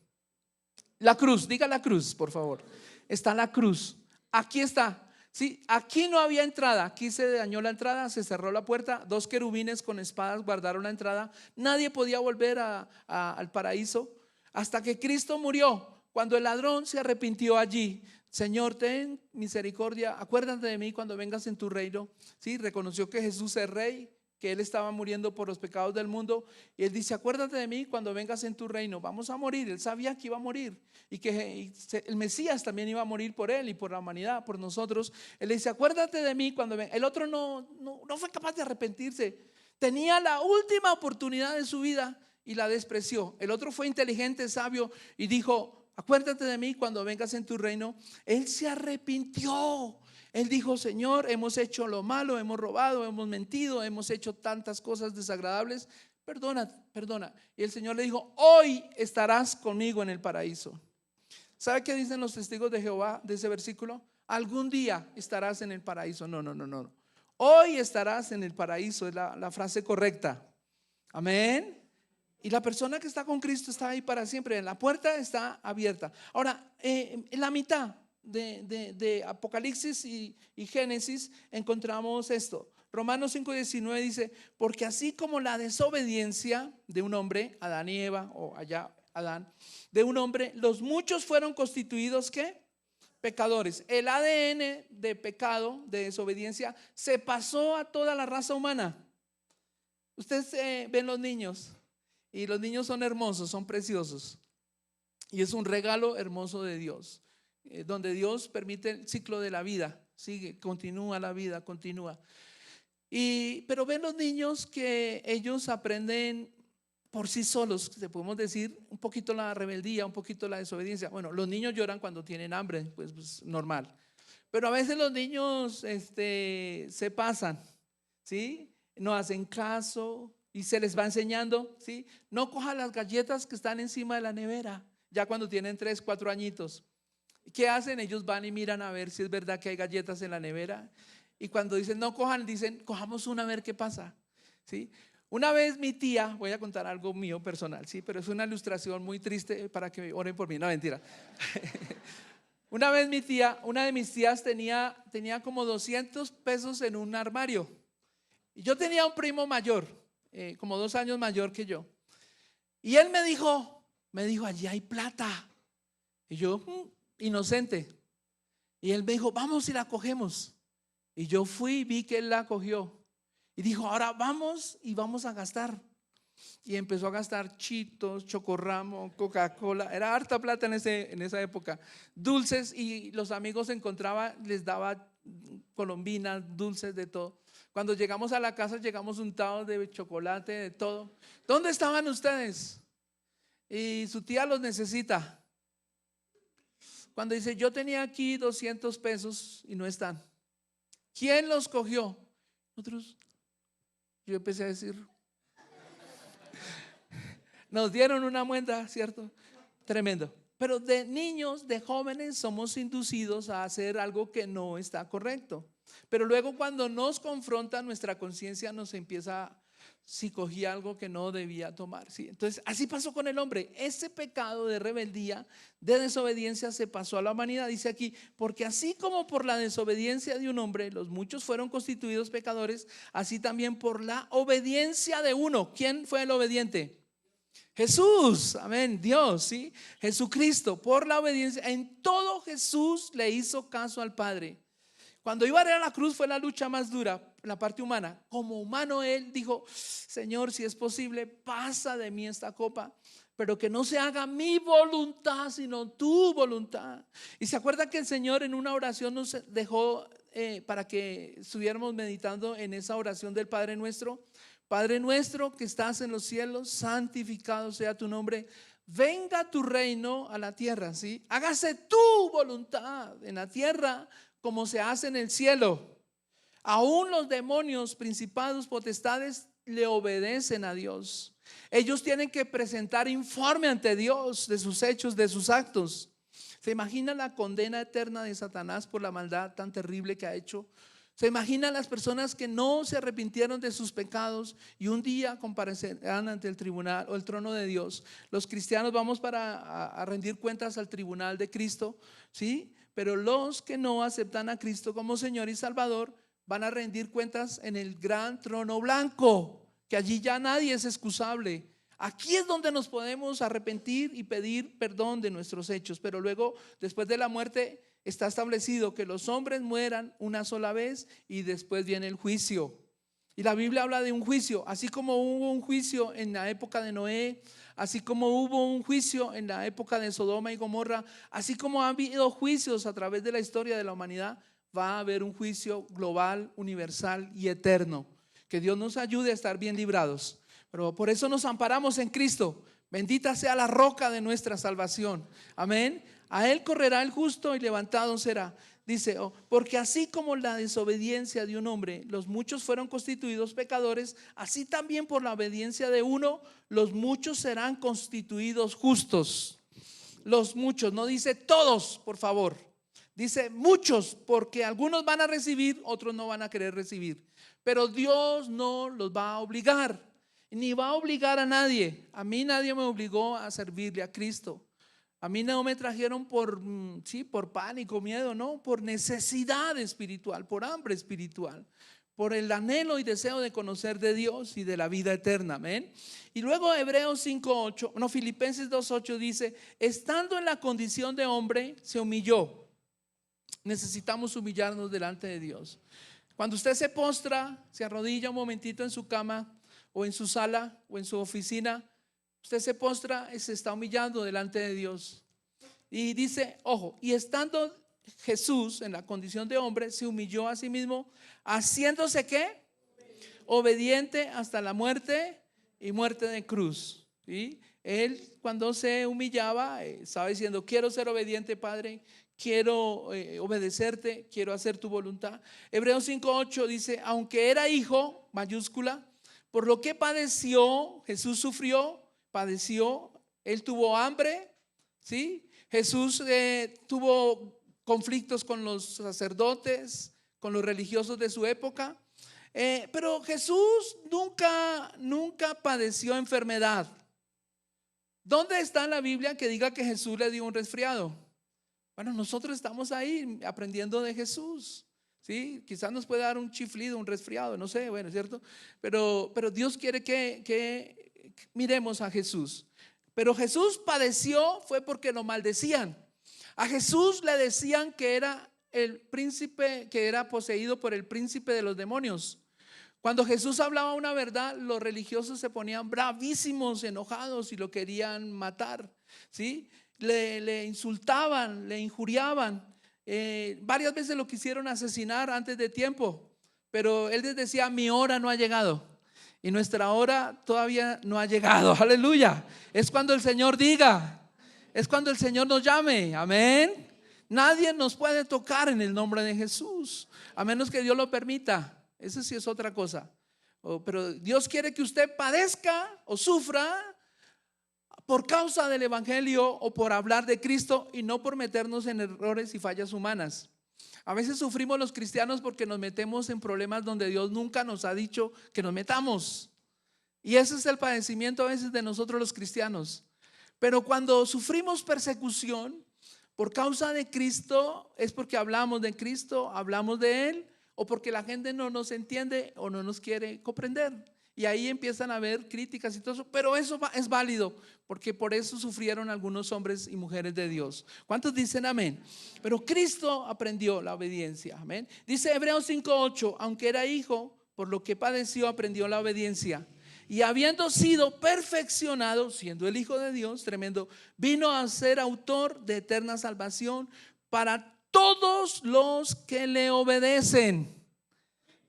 La cruz, diga la cruz, por favor. Está la cruz. Aquí está. Sí, aquí no había entrada. Aquí se dañó la entrada, se cerró la puerta. 2 querubines con espadas guardaron la entrada. Nadie podía volver al paraíso hasta que Cristo murió. Cuando el ladrón se arrepintió allí, Señor, ten misericordia, acuérdate de mí cuando vengas en tu reino. Sí, reconoció que Jesús es rey, que Él estaba muriendo por los pecados del mundo. Y Él dice, acuérdate de mí cuando vengas en tu reino. Vamos a morir. Él sabía que iba a morir y que el Mesías también iba a morir por Él y por la humanidad, por nosotros. Él le dice, acuérdate de mí cuando venga. El otro no fue capaz de arrepentirse. Tenía la última oportunidad de su vida y la despreció. El otro fue inteligente, sabio y dijo, acuérdate de mí cuando vengas en tu reino. Él se arrepintió. Él dijo, Señor, hemos hecho lo malo, hemos robado, hemos mentido, hemos hecho tantas cosas desagradables, perdona. Y el Señor le dijo, hoy estarás conmigo en el paraíso. ¿Sabe qué dicen los testigos de Jehová de ese versículo? Algún día estarás en el paraíso. No. Hoy estarás en el paraíso, es la frase correcta. Amén. Y la persona que está con Cristo está ahí para siempre. La puerta está abierta. Ahora, en la mitad de Apocalipsis y Génesis encontramos esto. Romanos 5:19 dice, porque así como la desobediencia de un hombre, Adán y Eva, o allá Adán, de un hombre, los muchos fueron constituidos ¿qué? Pecadores. El ADN de pecado, de desobediencia, se pasó a toda la raza humana. Ustedes ven los niños y los niños son hermosos, son preciosos y es un regalo hermoso de Dios. Donde Dios permite el ciclo de la vida, sigue, continúa la vida, continúa. Pero ven los niños que ellos aprenden por sí solos, te podemos decir, un poquito la rebeldía, un poquito la desobediencia. Bueno, los niños lloran cuando tienen hambre, pues normal. Pero a veces los niños se pasan, ¿sí? No hacen caso y se les va enseñando, ¿sí? No cojan las galletas que están encima de la nevera, ya cuando tienen 3, 4 añitos. ¿Qué hacen? Ellos van y miran a ver si es verdad que hay galletas en la nevera. Y cuando dicen no cojan, dicen cojamos una a ver qué pasa, ¿sí? Una vez mi tía, voy a contar algo mío personal, ¿sí? Pero es una ilustración muy triste para que oren por mí, no mentira. Una vez mi tía, una de mis tías tenía como 200 pesos en un armario. Y yo tenía un primo mayor, como 2 años mayor que yo. Y él me dijo, allí hay plata. Y yo, inocente. Y él me dijo, vamos y la cogemos. Y yo fui y vi que él la cogió. Y dijo, ahora vamos y vamos a gastar. y empezó a gastar Cheetos, Chocorramo, Coca-Cola. Era harta plata en esa época. Dulces, y los amigos se encontraban, les daba colombinas, dulces, de todo. Cuando llegamos a la casa, llegamos untados de chocolate, de todo. ¿Dónde estaban ustedes? Y su tía los necesita. Cuando dice, yo tenía aquí 200 pesos y no están. ¿Quién los cogió? Nosotros. Yo empecé a decir, nos dieron una muenda, ¿cierto? Tremendo. Pero de niños, de jóvenes, somos inducidos a hacer algo que no está correcto. Pero luego cuando nos confronta, nuestra conciencia nos empieza, si cogí algo que no debía tomar, ¿sí? Entonces así pasó con el hombre. Ese pecado de rebeldía, de desobediencia, se pasó a la humanidad. Dice aquí, porque así como por la desobediencia de un hombre los muchos fueron constituidos pecadores, así también por la obediencia de uno. ¿Quién fue el obediente? Jesús, amén, Dios, ¿sí? Jesucristo, por la obediencia. En todo Jesús le hizo caso al Padre. Cuando iba a ir a la cruz fue la lucha más dura, la parte humana. Como humano él dijo, Señor, si es posible, pasa de mí esta copa, pero que no se haga mi voluntad, sino tu voluntad. Y se acuerda que el Señor en una oración nos dejó para que estuviéramos meditando en esa oración del Padre Nuestro. Padre nuestro que estás en los cielos, santificado sea tu nombre. Venga tu reino a la tierra, ¿sí? Hágase tu voluntad en la tierra como se hace en el cielo. Aún los demonios, principados, potestades le obedecen a Dios. Ellos tienen que presentar informe ante Dios de sus hechos, de sus actos. ¿Se imagina la condena eterna de Satanás por la maldad tan terrible que ha hecho? ¿Se imagina las personas que no se arrepintieron de sus pecados y un día comparecerán ante el tribunal o el trono de Dios? Los cristianos vamos a rendir cuentas al tribunal de Cristo, ¿sí? Pero los que no aceptan a Cristo como Señor y Salvador van a rendir cuentas en el gran trono blanco, que allí ya nadie es excusable. Aquí es donde nos podemos arrepentir y pedir perdón de nuestros hechos. Pero luego, después de la muerte, está establecido que los hombres mueran una sola vez y después viene el juicio. Y la Biblia habla de un juicio, así como hubo un juicio en la época de Noé, así como hubo un juicio en la época de Sodoma y Gomorra, así como ha habido juicios a través de la historia de la humanidad, va a haber un juicio global, universal y eterno. Que Dios nos ayude a estar bien librados. Pero por eso nos amparamos en Cristo. Bendita sea la roca de nuestra salvación. Amén. A él correrá el justo y levantado será. Dice, porque así como la desobediencia de un hombre, los muchos fueron constituidos pecadores, así también por la obediencia de uno, los muchos serán constituidos justos. Los muchos, no dice todos, por favor. Dice muchos, porque algunos van a recibir, otros no van a querer recibir. Pero Dios no los va a obligar, ni va a obligar a nadie. A mí nadie me obligó a servirle a Cristo. A mí no me trajeron por pánico, miedo, no, por necesidad espiritual, por hambre espiritual, por el anhelo y deseo de conocer de Dios y de la vida eterna, amén. Y luego Filipenses 2:8 dice, estando en la condición de hombre, se humilló. Necesitamos humillarnos delante de Dios. Cuando usted se postra, se arrodilla un momentito en su cama o en su sala o en su oficina, usted se postra y se está humillando delante de Dios. Y dice, ojo, y estando Jesús en la condición de hombre, se humilló a sí mismo, haciéndose ¿qué? Obediente hasta la muerte y muerte de cruz. ¿Sí? Él cuando se humillaba estaba diciendo, quiero ser obediente, Padre, quiero obedecerte, quiero hacer tu voluntad. Hebreos 5:8 dice, aunque era hijo, mayúscula, por lo que padeció, Jesús sufrió, padeció, él tuvo hambre, ¿sí? Jesús tuvo conflictos con los sacerdotes, con los religiosos de su época, pero Jesús nunca padeció enfermedad. ¿Dónde está en la Biblia que diga que Jesús le dio un resfriado? Bueno, nosotros estamos ahí aprendiendo de Jesús, ¿sí? Quizás nos puede dar un chiflido, un resfriado, no sé, bueno, ¿cierto? Pero Dios quiere que miremos a Jesús. Pero Jesús padeció fue porque lo maldecían. A Jesús le decían que era el príncipe, que era poseído por el príncipe de los demonios. Cuando Jesús hablaba una verdad, los religiosos se ponían bravísimos, enojados y lo querían matar, ¿sí? Le insultaban, le injuriaban. Varias veces lo quisieron asesinar antes de tiempo, pero él les decía: mi hora no ha llegado. Y nuestra hora todavía no ha llegado. Aleluya. Es cuando el Señor diga, es cuando el Señor nos llame. Amén. Nadie nos puede tocar en el nombre de Jesús, a menos que Dios lo permita. Eso sí es otra cosa. Pero Dios quiere que usted padezca o sufra por causa del evangelio o por hablar de Cristo, y no por meternos en errores y fallas humanas. A veces sufrimos los cristianos porque nos metemos en problemas donde Dios nunca nos ha dicho que nos metamos. Y ese es el padecimiento a veces de nosotros los cristianos. Pero cuando sufrimos persecución por causa de Cristo, es porque hablamos de Cristo, hablamos de Él, o porque la gente no nos entiende o no nos quiere comprender. Y ahí empiezan a haber críticas y todo eso. Pero eso es válido, porque por eso sufrieron algunos hombres y mujeres de Dios. ¿Cuántos dicen amén? Pero Cristo aprendió la obediencia. Amén. Dice Hebreos 5:8: aunque era hijo, por lo que padeció, aprendió la obediencia. Y habiendo sido perfeccionado, siendo el Hijo de Dios, tremendo, vino a ser autor de eterna salvación para todos los que le obedecen.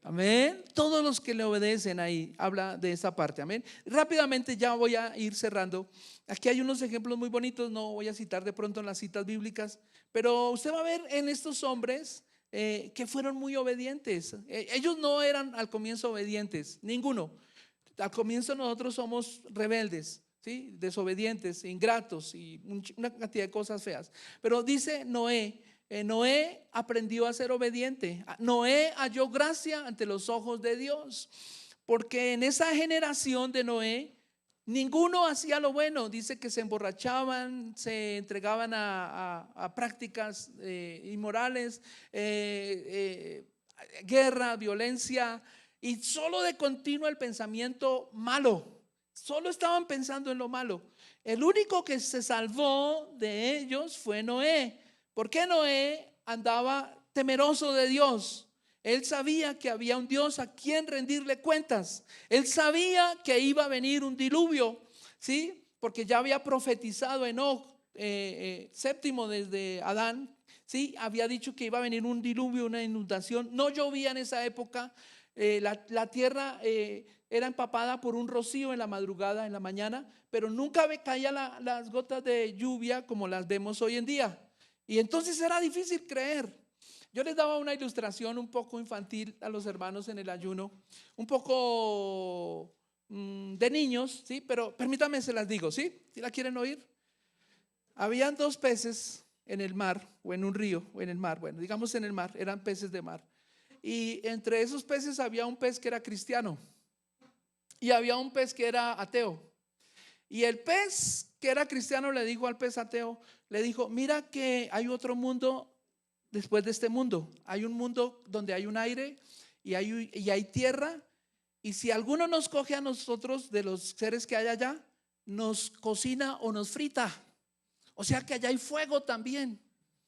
Amén. Todos los que le obedecen, ahí habla de esa parte. Amén. Rápidamente ya voy a ir cerrando. Aquí hay unos ejemplos muy bonitos. No voy a citar de pronto en las citas bíblicas, pero usted va a ver en estos hombres que fueron muy obedientes. Ellos no eran al comienzo obedientes, ninguno. Al comienzo nosotros somos rebeldes, ¿sí? Desobedientes, ingratos y una cantidad de cosas feas. Pero dice Noé, Noé aprendió a ser obediente. Noé halló gracia ante los ojos de Dios, porque en esa generación de Noé ninguno hacía lo bueno. Dice que se emborrachaban, se entregaban a prácticas inmorales, guerra, violencia, y solo de continuo el pensamiento malo. Solo estaban pensando en lo malo. El único que se salvó de ellos fue Noé. Porque Noé andaba temeroso de Dios. Él sabía que había un Dios a quien rendirle cuentas. Él sabía que iba a venir un diluvio, ¿sí? Porque ya había profetizado Enoc, séptimo desde Adán, ¿sí? Había dicho que iba a venir un diluvio, una inundación. No llovía en esa época. La tierra era empapada por un rocío en la madrugada, en la mañana, pero nunca caían las gotas de lluvia como las vemos hoy en día. Y entonces era difícil creer. Yo les daba una ilustración un poco infantil a los hermanos en el ayuno, un poco de niños, ¿sí? Pero permítanme se las digo, ¿sí? ¿Sí la quieren oír? Habían dos peces en el mar, o en un río, o en el mar, bueno, digamos en el mar, eran peces de mar. Y entre esos peces había un pez que era cristiano y había un pez que era ateo. Y el pez que era cristiano le dijo al pez ateo, le dijo: mira que hay otro mundo después de este mundo. Hay un mundo donde hay un aire y hay tierra, y si alguno nos coge a nosotros de los seres que hay allá, nos cocina o nos frita. O sea que allá hay fuego también,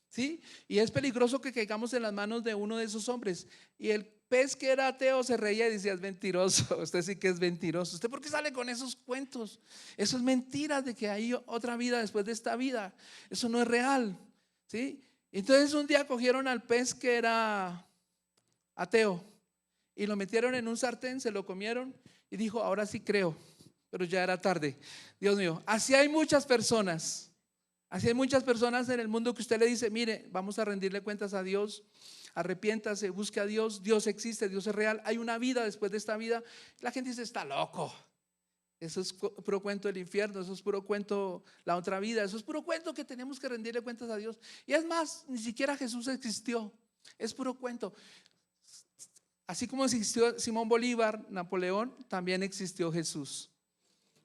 ¿sí? Y es peligroso que caigamos en las manos de uno de esos hombres. Y el pez que era ateo se reía y decía: es mentiroso, usted sí que es mentiroso. ¿Usted por qué sale con esos cuentos? Eso es mentira de que hay otra vida después de esta vida. Eso no es real, ¿sí? Entonces un día cogieron al pez que era ateo y lo metieron en un sartén, se lo comieron y dijo: ahora sí creo, pero ya era tarde. Dios mío, así hay muchas personas. Así hay muchas personas en el mundo que usted le dice: mire, vamos a rendirle cuentas a Dios, arrepiéntase, busque a Dios, Dios existe, Dios es real, hay una vida después de esta vida. La gente dice: está loco, eso es puro cuento del infierno, eso es puro cuento la otra vida, eso es puro cuento que tenemos que rendirle cuentas a Dios. Y es más, ni siquiera Jesús existió, es puro cuento. Así como existió Simón Bolívar, Napoleón, también existió Jesús.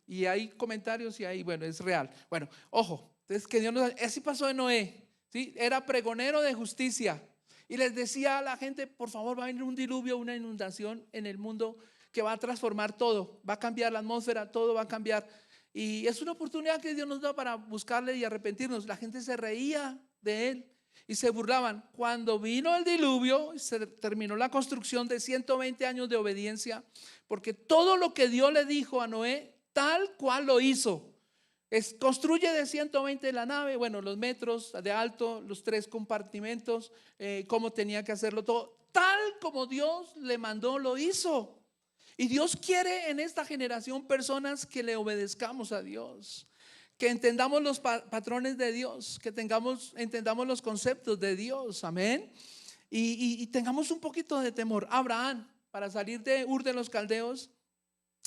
Y hay comentarios y ahí, bueno, es real. Bueno, ojo. Entonces, que Dios nos, así pasó en Noé, ¿sí? Era pregonero de justicia y les decía a la gente: por favor, va a venir un diluvio, una inundación en el mundo que va a transformar todo, va a cambiar la atmósfera, todo va a cambiar. Y es una oportunidad que Dios nos da para buscarle y arrepentirnos. La gente se reía de él y se burlaban. Cuando vino el diluvio, se terminó la construcción de 120 años de obediencia, porque todo lo que Dios le dijo a Noé, tal cual lo hizo. Construye de 120 la nave, bueno, los metros de alto, los 3 compartimentos, cómo tenía que hacerlo todo, tal como Dios le mandó, lo hizo. Y Dios quiere en esta generación personas que le obedezcamos a Dios, que entendamos los patrones de Dios, que entendamos los conceptos de Dios, amén. Y tengamos un poquito de temor. Abraham, para salir de Ur de los Caldeos,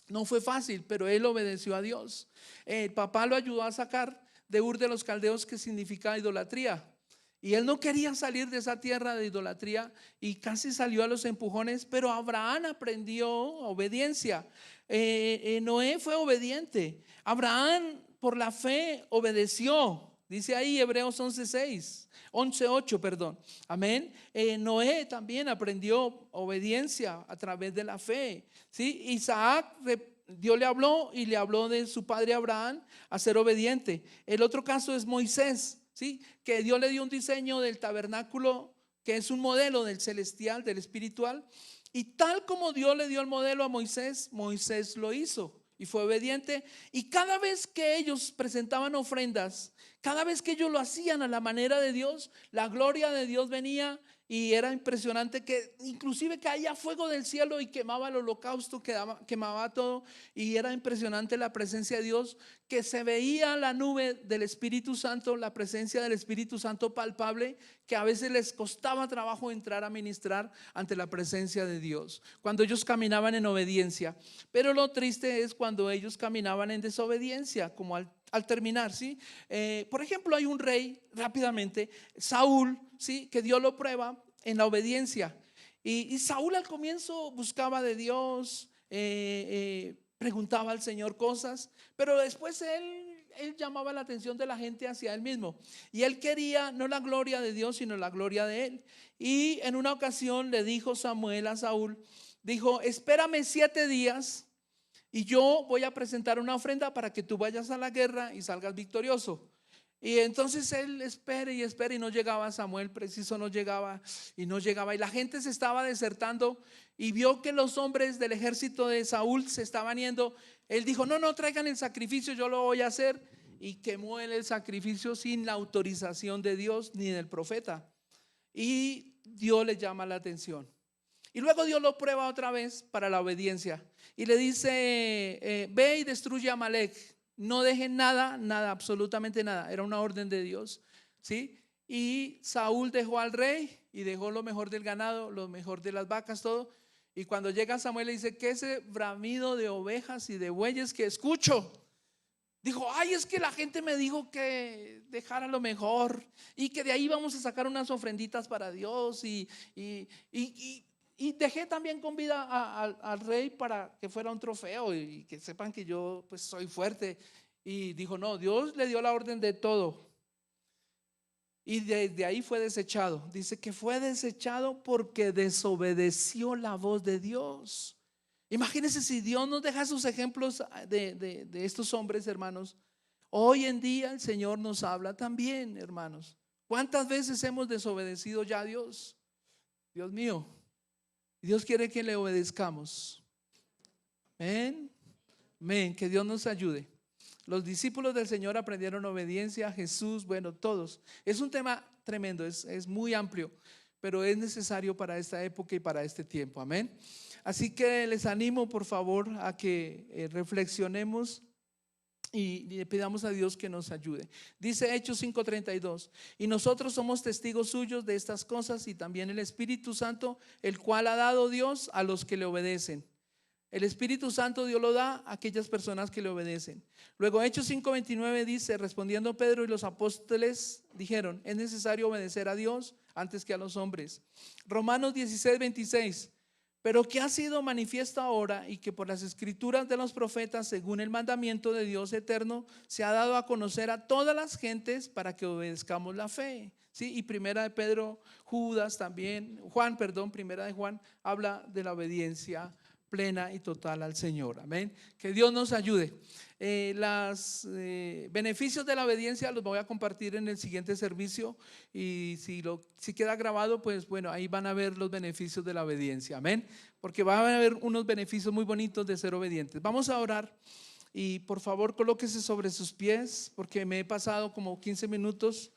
no fue fácil, pero él obedeció a Dios. El papá lo ayudó a sacar de Ur de los Caldeos, que significa idolatría. Y él no quería salir de esa tierra de idolatría y casi salió a los empujones, pero Abraham aprendió obediencia. Noé fue obediente. Abraham por la fe obedeció. Dice ahí Hebreos 11:8, perdón. Amén. Noé también aprendió obediencia a través de la fe. ¿Sí? Isaac, Dios le habló y le habló de su padre Abraham a ser obediente. El otro caso es Moisés. ¿Sí? Que Dios le dio un diseño del tabernáculo, que es un modelo del celestial, del espiritual, y tal como Dios le dio el modelo a Moisés, Moisés lo hizo y fue obediente. Y cada vez que ellos presentaban ofrendas, cada vez que ellos lo hacían a la manera de Dios, la gloria de Dios venía. Y era impresionante que inclusive caía fuego del cielo y quemaba el holocausto, quemaba todo. Y era impresionante la presencia de Dios, que se veía la nube del Espíritu Santo, la presencia del Espíritu Santo palpable, que a veces les costaba trabajo entrar a ministrar ante la presencia de Dios, cuando ellos caminaban en obediencia. Pero lo triste es cuando ellos caminaban en desobediencia, como al terminar, ¿sí? Por ejemplo, hay un rey, rápidamente, Saúl, ¿sí? Que Dios lo prueba en la obediencia. Y Saúl al comienzo buscaba de Dios, preguntaba al Señor cosas, pero después él llamaba la atención de la gente hacia él mismo. Y él quería no la gloria de Dios, sino la gloria de él. Y en una ocasión le dijo Samuel a Saúl, dijo: espérame 7 días y yo voy a presentar una ofrenda para que tú vayas a la guerra y salgas victorioso. Y entonces él espera y no llegaba Samuel, preciso, no llegaba. Y la gente se estaba desertando y vio que los hombres del ejército de Saúl se estaban yendo. Él dijo: no traigan el sacrificio, yo lo voy a hacer. Y quemó él el sacrificio sin la autorización de Dios ni del profeta. Y Dios le llama la atención. Y luego Dios lo prueba otra vez para la obediencia. Y le dice: ve y destruye a Amalek. No dejen nada, absolutamente nada. Era una orden de Dios, ¿sí? Y Saúl dejó al rey y dejó lo mejor del ganado, lo mejor de las vacas, todo. Y cuando llega Samuel le dice: ¿qué es ese bramido de ovejas y de bueyes que escucho? Dijo: ay, es que la gente me dijo que dejara lo mejor y que de ahí vamos a sacar unas ofrenditas para Dios. Y dejé también con vida al rey para que fuera un trofeo y que sepan que yo pues soy fuerte. Y dijo: no, Dios le dio la orden de todo. Y desde ahí fue desechado. Dice que fue desechado porque desobedeció la voz de Dios. Imagínense si Dios nos deja sus ejemplos de estos hombres, hermanos. Hoy en día el Señor nos habla también, hermanos. ¿Cuántas veces hemos desobedecido ya a Dios? Dios mío. Dios quiere que le obedezcamos. Amén. Amén. Que Dios nos ayude. Los discípulos del Señor aprendieron obediencia. Jesús, bueno, todos. Es un tema tremendo, es muy amplio, pero es necesario para esta época y para este tiempo. Amén. Así que les animo, por favor, a que reflexionemos y le pidamos a Dios que nos ayude. Dice Hechos 5:32: y nosotros somos testigos suyos de estas cosas, y también el Espíritu Santo, el cual ha dado Dios a los que le obedecen. El Espíritu Santo Dios lo da a aquellas personas que le obedecen. Luego Hechos 5:29 dice: respondiendo Pedro y los apóstoles dijeron: es necesario obedecer a Dios antes que a los hombres. Romanos 16:26: pero que ha sido manifiesto ahora, y que por las escrituras de los profetas, según el mandamiento de Dios eterno, se ha dado a conocer a todas las gentes para que obedezcamos la fe. ¿Sí? Y primera de Pedro, Juan, primera de Juan habla de la obediencia plena y total al Señor. Amén. Que Dios nos ayude. Los beneficios de la obediencia los voy a compartir en el siguiente servicio, y si queda grabado, pues bueno, ahí van a ver los beneficios de la obediencia. Amén. Porque van a haber unos beneficios muy bonitos de ser obedientes. Vamos a orar. Y por favor, colóquese sobre sus pies, porque me he pasado como 15 minutos.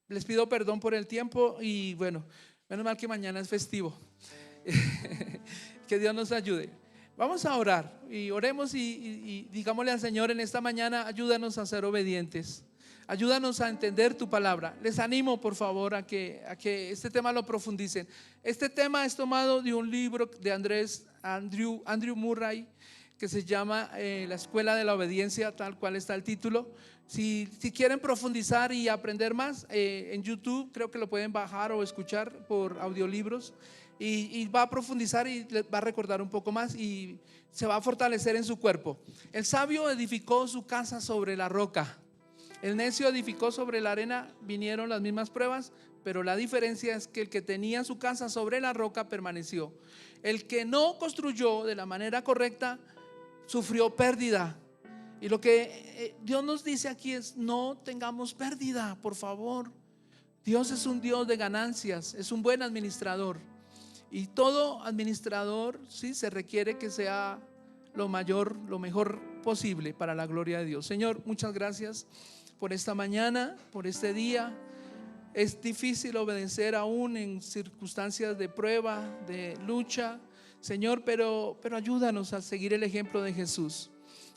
Les pido perdón por el tiempo y bueno, menos mal que mañana es festivo. Que Dios nos ayude. Vamos a orar y oremos y digámosle al Señor en esta mañana: ayúdanos a ser obedientes. Ayúdanos a entender tu palabra. Les animo por favor a que este tema lo profundicen. Este tema es tomado de un libro de Andrew Murray, que se llama La Escuela de la Obediencia, tal cual está el título. Si quieren profundizar y aprender más, en YouTube creo que lo pueden bajar o escuchar por audiolibros, y va a profundizar y les va a recordar un poco más y se va a fortalecer en su cuerpo. El sabio edificó su casa sobre la roca, el necio edificó sobre la arena. Vinieron las mismas pruebas, pero la diferencia es que el que tenía su casa sobre la roca permaneció. El que no construyó de la manera correcta sufrió pérdida. Y lo que Dios nos dice aquí es: no tengamos pérdida, por favor. Dios es un Dios de ganancias, es un buen administrador, y todo administrador sí se requiere que sea lo mejor posible para la gloria de Dios. Señor, muchas gracias por esta mañana, por este día. Es difícil obedecer aún en circunstancias de prueba, de lucha, Señor, pero ayúdanos a seguir el ejemplo de Jesús.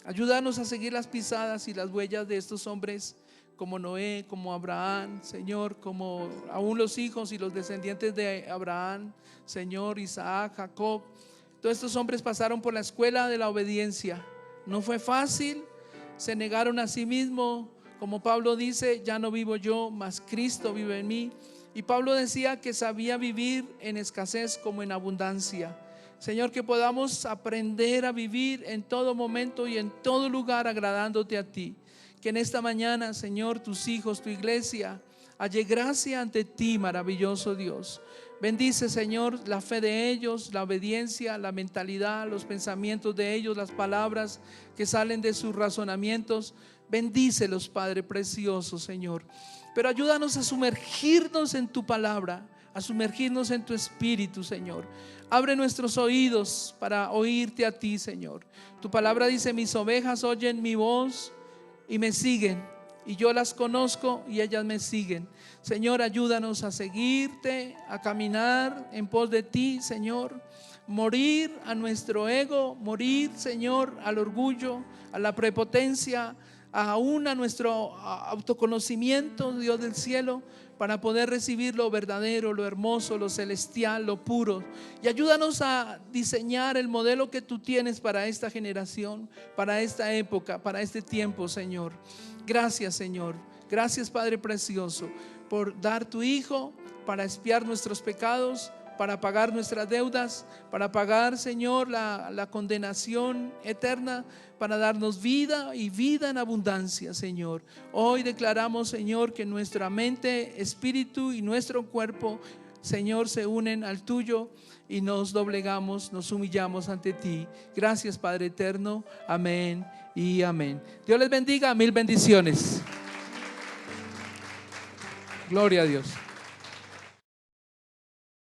Ayúdanos a seguir las pisadas y las huellas de estos hombres como Noé, como Abraham, Señor, como aún los hijos y los descendientes de Abraham, Señor, Isaac, Jacob. Todos estos hombres pasaron por la escuela de la obediencia. No fue fácil, se negaron a sí mismos. Como Pablo dice: ya no vivo yo, mas Cristo vive en mí. Y Pablo decía que sabía vivir en escasez como en abundancia. Señor, que podamos aprender a vivir en todo momento y en todo lugar agradándote a ti. Que en esta mañana, Señor, tus hijos, tu iglesia, halle gracia ante ti, maravilloso Dios. Bendice, Señor, la fe de ellos, la obediencia, la mentalidad, los pensamientos de ellos, las palabras que salen de sus razonamientos. Bendícelos, Padre precioso, Señor. Pero ayúdanos a sumergirnos en tu palabra, a sumergirnos en tu espíritu, Señor. Abre nuestros oídos para oírte a ti, Señor. Tu palabra dice: mis ovejas oyen mi voz y me siguen, y yo las conozco y ellas me siguen. Señor, ayúdanos a seguirte, a caminar en pos de ti, Señor. Morir a nuestro ego, morir, Señor, al orgullo, a la prepotencia, aún a nuestro autoconocimiento, Dios del cielo, para poder recibir lo verdadero, lo hermoso, lo celestial, lo puro. Y ayúdanos a diseñar el modelo que tú tienes para esta generación, para esta época, para este tiempo, Señor. Gracias, Señor. Gracias, Padre precioso, por dar tu Hijo para expiar nuestros pecados, para pagar nuestras deudas, para pagar, Señor, la condenación eterna, para darnos vida y vida en abundancia, Señor. Hoy declaramos, Señor, que nuestra mente, espíritu y nuestro cuerpo, Señor, se unen al tuyo y nos doblegamos, nos humillamos ante ti. Gracias, Padre eterno. Amén y amén. Dios les bendiga. Mil bendiciones. Gloria a Dios.